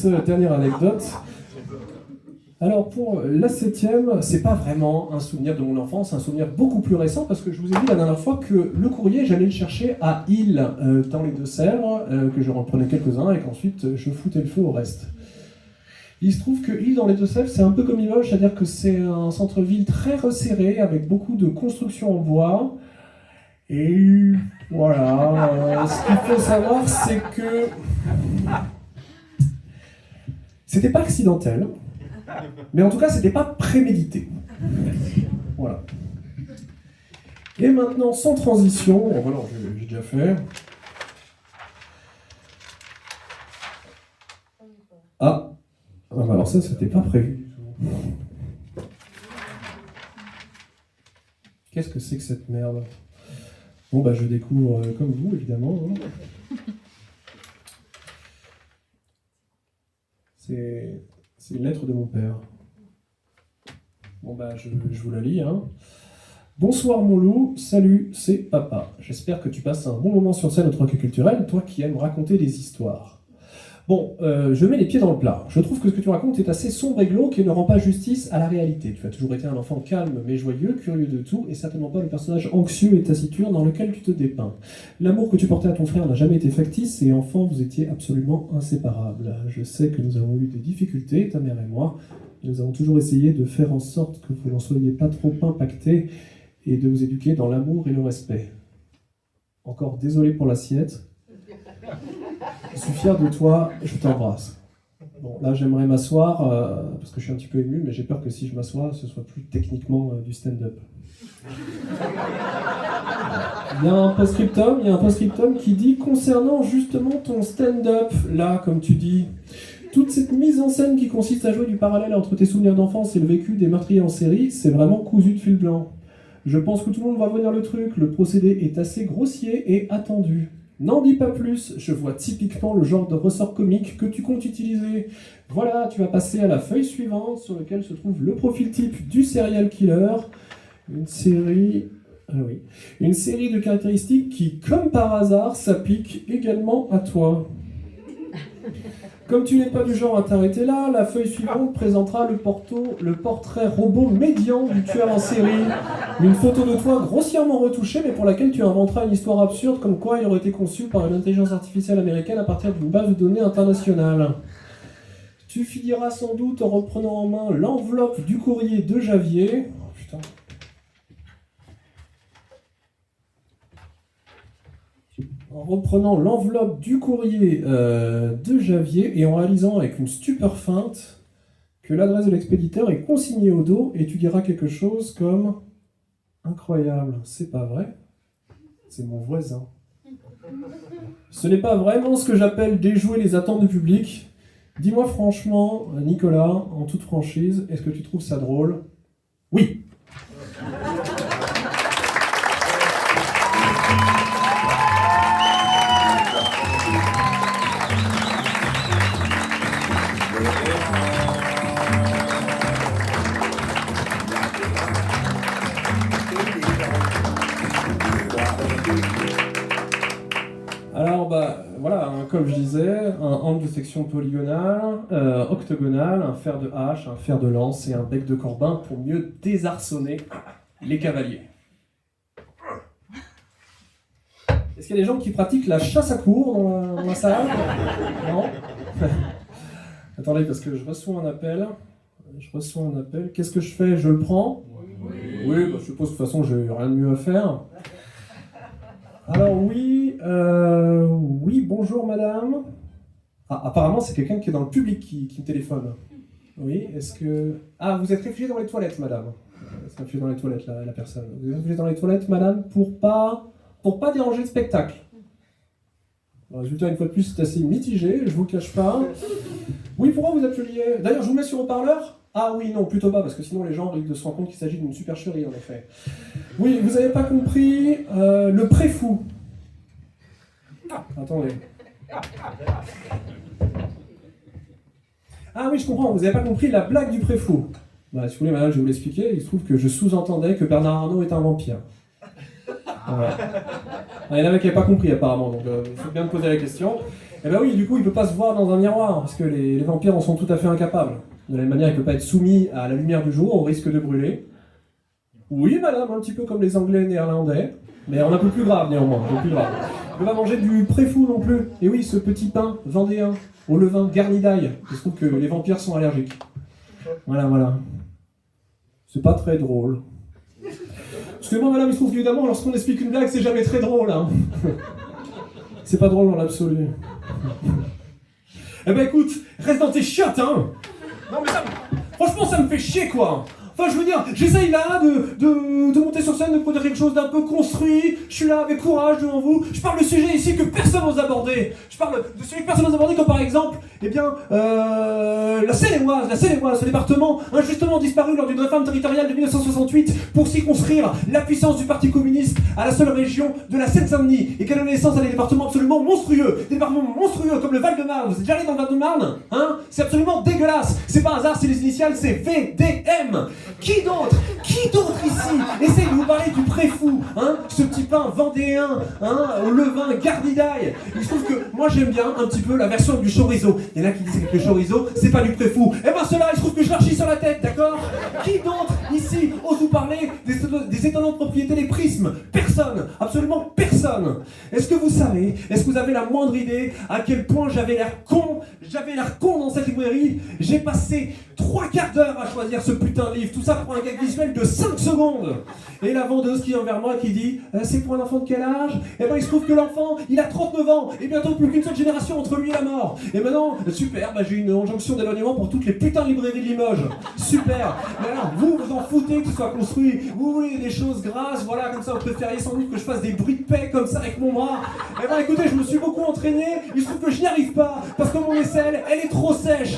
Alors pour la 7e, c'est pas vraiment un souvenir de mon enfance, c'est un souvenir beaucoup plus récent, parce que je vous ai dit la dernière fois que le courrier, j'allais le chercher à Île, dans les Deux-Sèvres, que je reprenais quelques-uns, et qu'ensuite je foutais le feu au reste. Il se trouve que Île dans les Deux-Sèvres, c'est un peu comme Limoges, c'est-à-dire que c'est un centre-ville très resserré, avec beaucoup de constructions en bois. Et voilà, ce qu'il faut savoir, c'est que c'était pas accidentel, mais en tout cas, c'était pas prémédité. Voilà. Et maintenant, sans transition, voilà, j'ai déjà fait. Ah, alors ça, c'était pas prévu. Qu'est-ce que c'est que cette merde? Bon, bah, je découvre comme vous, évidemment. C'est une lettre de mon père. Bon, bah, je vous la lis. Hein. Bonsoir, mon loup. Salut, c'est papa. J'espère que tu passes un bon moment sur scène au Troquet culturel, toi qui aimes raconter des histoires. Bon, je mets les pieds dans le plat. Je trouve que ce que tu racontes est assez sombre et glauque et ne rend pas justice à la réalité. Tu as toujours été un enfant calme mais joyeux, curieux de tout, et certainement pas le personnage anxieux et taciturne dans lequel tu te dépeins. L'amour que tu portais à ton frère n'a jamais été factice, et enfant, vous étiez absolument inséparables. Je sais que nous avons eu des difficultés, ta mère et moi. Nous avons toujours essayé de faire en sorte que vous n'en soyez pas trop impactés et de vous éduquer dans l'amour et le respect. Encore désolé pour l'assiette. Je suis fier de toi, je t'embrasse. Bon, là j'aimerais m'asseoir, parce que je suis un petit peu ému, mais j'ai peur que si je m'assois, ce soit plus techniquement du stand-up. Il y a un post-scriptum qui dit, concernant justement ton stand-up, là, comme tu dis, toute cette mise en scène qui consiste à jouer du parallèle entre tes souvenirs d'enfance et le vécu des meurtriers en série, c'est vraiment cousu de fil blanc. Je pense que tout le monde va venir le truc, le procédé est assez grossier et attendu. N'en dis pas plus, je vois typiquement le genre de ressort comique que tu comptes utiliser. Voilà, tu vas passer à la feuille suivante sur laquelle se trouve le profil type du serial killer. Une série de caractéristiques qui, comme par hasard, s'appliquent également à toi. Comme tu n'es pas du genre à t'arrêter là, la feuille suivante présentera le portrait robot médian du tueur en série. Une photo de toi grossièrement retouchée, mais pour laquelle tu inventeras une histoire absurde comme quoi il aurait été conçu par une intelligence artificielle américaine à partir d'une base de données internationale. Tu finiras sans doute en reprenant en main l'enveloppe du courrier de Javier. Oh, putain. En reprenant l'enveloppe du courrier de Javier et en réalisant avec une stupeur feinte que l'adresse de l'expéditeur est consignée au dos, et tu diras quelque chose comme « Incroyable, c'est pas vrai, c'est mon voisin ». Ce n'est pas vraiment ce que j'appelle déjouer les attentes du public. Dis-moi franchement, Nicolas, en toute franchise, est-ce que tu trouves ça drôle ? Oui. Alors, voilà, comme je disais, un angle de section polygonale, octogonale, un fer de hache, un fer de lance et un bec de corbin pour mieux désarçonner les cavaliers. Est-ce qu'il y a des gens qui pratiquent la chasse à courre dans la salle ? Non ? Attendez, parce que je reçois un appel. Qu'est-ce que je fais ? Je le prends ? Oui, je suppose que de toute façon, j'ai rien de mieux à faire. Alors oui, bonjour madame. Ah, apparemment c'est quelqu'un qui est dans le public qui me téléphone. Oui, est-ce que... Ah, vous êtes réfugié dans les toilettes, madame. Vous êtes réfugié dans les toilettes, la personne. Vous êtes réfugié dans les toilettes, madame, pour pas déranger le spectacle. Le résultat, une fois de plus, c'est assez mitigé, je vous le cache pas. Oui, pourquoi vous appeliez ? D'ailleurs, je vous mets sur haut-parleur ? Ah oui, non, plutôt pas, parce que sinon les gens risquent de se rendre compte qu'il s'agit d'une supercherie, en effet. Oui, vous n'avez pas compris le pré-fou. Attendez. Ah oui, je comprends, vous n'avez pas compris la blague du pré-fou. Si vous voulez, madame, je vais vous l'expliquer. Il se trouve que je sous-entendais que Bernard Arnault est un vampire. Voilà. Il y en avait qui n'avaient pas compris, apparemment, donc il faut bien me poser la question. Eh bien oui, du coup, il ne peut pas se voir dans un miroir, parce que les vampires en sont tout à fait incapables. De la même manière, il ne peut pas être soumis à la lumière du jour, au risque de brûler. Oui, madame, un petit peu comme les Anglais et Néerlandais, mais un peu plus grave néanmoins, un peu plus grave. Il ne peut pas manger du pré-fou non plus. Et oui, ce petit pain vendéen, au levain garni d'ail, il se trouve que les vampires sont allergiques. Voilà. C'est pas très drôle. Excusez-moi, madame, il se trouve qu'évidemment, lorsqu'on explique une blague, c'est jamais très drôle, hein. C'est pas drôle dans l'absolu. Eh ben écoute, reste dans tes chiottes, hein. Non mais franchement, ça me fait chier, quoi. Enfin, je veux dire, j'essaye là de monter sur scène, de produire quelque chose d'un peu construit. Je suis là avec courage devant vous. Je parle de sujets ici que personne n'ose aborder. Je parle de sujets que personne n'ose aborder, comme par exemple, la Seine-et-Oise, ce département injustement disparu lors d'une réforme territoriale de 1968 pour circonscrire la puissance du Parti communiste à la seule région de la Seine-Saint-Denis et qui a donné naissance à des départements absolument monstrueux. Des départements monstrueux comme le Val-de-Marne. Vous êtes déjà allé dans le Val-de-Marne ? Hein ? C'est absolument dégueulasse. C'est pas un hasard, c'est les initiales, c'est VDM. Qui d'autre ici essaye de vous parler du pré-fou, hein, ce petit pain vendéen, hein, au levain garni d'ail. Il se trouve que moi j'aime bien un petit peu la version du chorizo. Il y en a qui disent que le chorizo, c'est pas du pré-fou. Eh ben ceux-là, il se trouve que je leur chie sur la tête, d'accord ? Qui d'autre ici ose vous parler des étonnantes propriétés des prismes ? Personne, absolument personne. Est-ce que vous avez la moindre idée à quel point j'avais l'air con dans cette librairie ? J'ai passé 3 quarts d'heure à choisir ce putain de livre, tout ça pour un gag visuel de 5 secondes. Et la vendeuse qui vient vers moi qui dit c'est pour un enfant de quel âge ? Et ben il se trouve que l'enfant, il a 39 ans, et bientôt plus qu'une seule génération entre lui et la mort. Et maintenant, super, j'ai une injonction d'éloignement pour toutes les putains de librairies de Limoges. Super. Mais alors, vous en foutez que ce soit construit, vous voulez des choses grasses, voilà, comme ça vous préfériez sans doute que je fasse des bruits de paix comme ça avec mon bras. Et ben écoutez, je me suis beaucoup entraîné, il se trouve que je n'y arrive pas, parce que mon aisselle, elle est trop sèche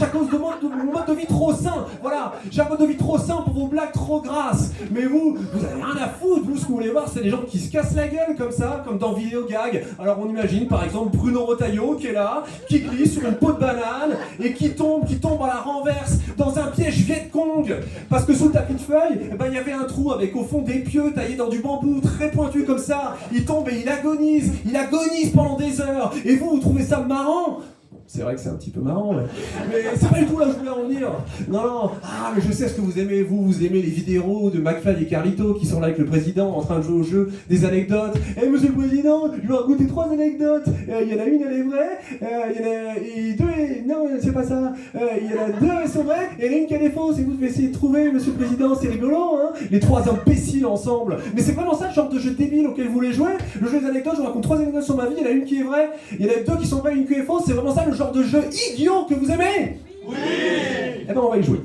à cause de mon mode de vie trop sain. Voilà, j'ai un mode de vie trop sain pour vos blagues trop grasses. Mais vous avez rien à foutre. Vous, ce que vous voulez voir, c'est des gens qui se cassent la gueule comme ça, comme dans Vidéo Gag. Alors on imagine par exemple Bruno Retailleau qui est là, qui glisse sur une peau de banane et qui tombe à la renverse dans un piège Viet Cong. Parce que sous le tapis de feuilles, eh ben, il y avait un trou avec au fond des pieux taillés dans du bambou très pointu comme ça. Il tombe et il agonise pendant des heures. Et vous trouvez ça marrant? C'est vrai que c'est un petit peu marrant, mais c'est pas du tout là où je voulais en venir. Non, mais je sais ce que vous aimez. Vous aimez les vidéos de McFly et Carlito qui sont là avec le président en train de jouer au jeu des anecdotes. Eh monsieur le président, je vais raconter 3 anecdotes. Il y en a une, elle est vraie. Il y en a 2, non, c'est pas ça. Il y en a 2, elles sont vraies. Et il y en a une qui est fausse. Et vous devez essayer de trouver, monsieur le président, c'est rigolo, hein. Les 3 imbéciles ensemble. Mais c'est vraiment ça le genre de jeu débile auquel vous voulez jouer. Le jeu des anecdotes, je vous raconte 3 anecdotes sur ma vie. Il y en a une qui est vraie. Il y en a 2 qui sont vraies, une qui est fausse. C'est vraiment ça le genre de jeu idiot que vous aimez? Oui. Eh ben on va y jouer.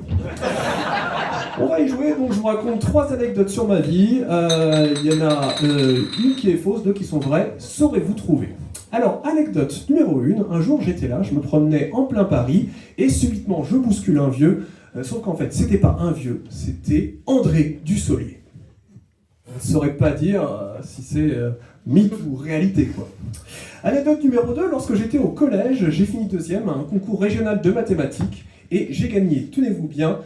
On va y jouer, donc je vous raconte 3 anecdotes sur ma vie. Il y en a une qui est fausse, 2 qui sont vraies. Saurez-vous trouver? Alors, anecdote numéro 1, un jour j'étais là, je me promenais en plein Paris, et subitement je bouscule un vieux, sauf qu'en fait c'était pas un vieux, c'était André Dussolier. Je ne saurais pas dire si c'est mythe ou réalité, quoi. Anecdote numéro 2, lorsque j'étais au collège, j'ai fini 2e à un concours régional de mathématiques et j'ai gagné, tenez-vous bien,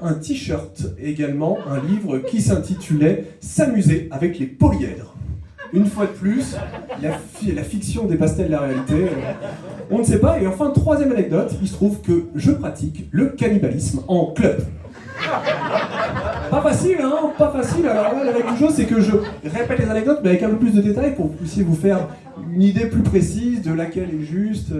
un t-shirt et également un livre qui s'intitulait « S'amuser avec les polyèdres ». Une fois de plus, la fiction dépasse la réalité. On ne sait pas. Et enfin, 3e anecdote, il se trouve que je pratique le cannibalisme en club. Pas facile, hein? Pas facile. Alors là, la règle du jeu, c'est que je répète les anecdotes, mais avec un peu plus de détails pour que vous puissiez vous faire une idée plus précise de laquelle est juste,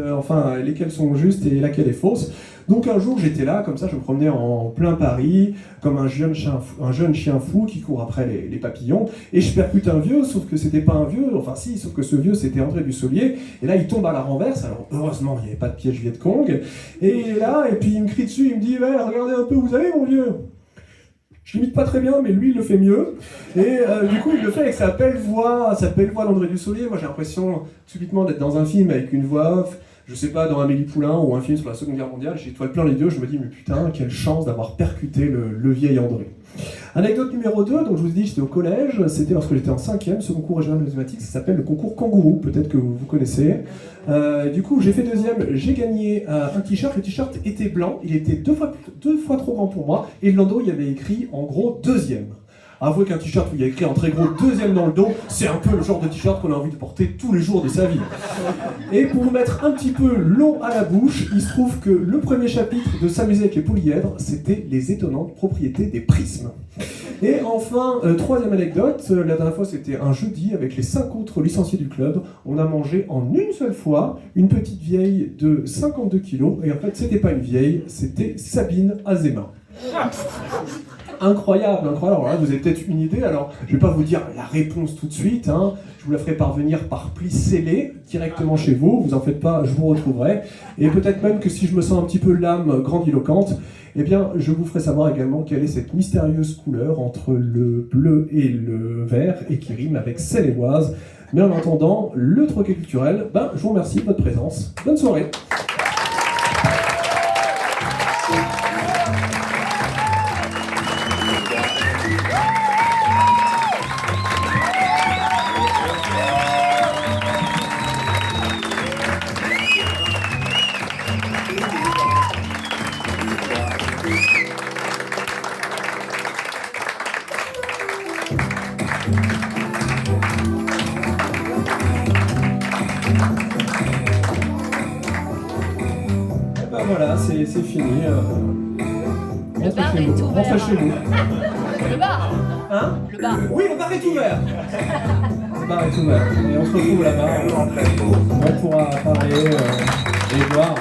lesquelles sont justes et laquelle est fausse. Donc un jour, j'étais là, comme ça, je me promenais en plein Paris, comme un jeune chien fou qui court après les papillons, et je percute un vieux, sauf que c'était pas un vieux, enfin si, sauf que ce vieux, c'était André Dussolier, et là, il tombe à la renverse, alors heureusement, il n'y avait pas de piège Viet Cong, et il est là, et puis il me crie dessus, il me dit « Ouais, regardez un peu, vous avez mon vieux ?» Je l'imite pas très bien, mais lui, il le fait mieux. Et du coup, il le fait avec sa belle voix d'André Dussolier. Moi, j'ai l'impression, subitement, d'être dans un film avec une voix off, je sais pas, dans Amélie Poulain ou un film sur la Seconde Guerre mondiale. J'étoile plein les yeux, je me dis, mais putain, quelle chance d'avoir percuté le vieil André. Anecdote numéro 2, donc je vous ai dit, j'étais au collège, c'était lorsque j'étais en 5e, ce concours régional de mathématiques, ça s'appelle le concours Kangourou, peut-être que vous connaissez. Du coup, j'ai fait 2e, j'ai gagné un t-shirt, le t-shirt était blanc, il était deux fois trop grand pour moi, et le landau, il y avait écrit, en gros, 2e. Avouez qu'un t-shirt où il y a écrit en très gros 2e dans le dos, c'est un peu le genre de t-shirt qu'on a envie de porter tous les jours de sa vie. Et pour vous mettre un petit peu l'eau à la bouche, il se trouve que le premier chapitre de S'amuser avec les polyèdres, c'était les étonnantes propriétés des prismes. Et enfin, 3e anecdote, la dernière fois c'était un jeudi avec les 5 autres licenciés du club, on a mangé en une seule fois une petite vieille de 52 kilos, et en fait c'était pas une vieille, c'était Sabine Azéma. Incroyable. Alors là, vous avez peut-être une idée. Alors, je vais pas vous dire la réponse tout de suite. Hein. Je vous la ferai parvenir par pli scellé directement chez vous. Vous en faites pas, je vous retrouverai. Et peut-être même que si je me sens un petit peu l'âme grandiloquente, eh bien, je vous ferai savoir également quelle est cette mystérieuse couleur entre le bleu et le vert et qui rime avec sel et oise. Mais en attendant, le troquet culturel, je vous remercie de votre présence. Bonne soirée. Voilà, c'est fini. Le bar est ouvert. Rentrez chez vous. Le bar. Hein? Le bar. Oui, le bar est ouvert. Le bar est ouvert. Et on se retrouve là-bas. On pourra parler et boire.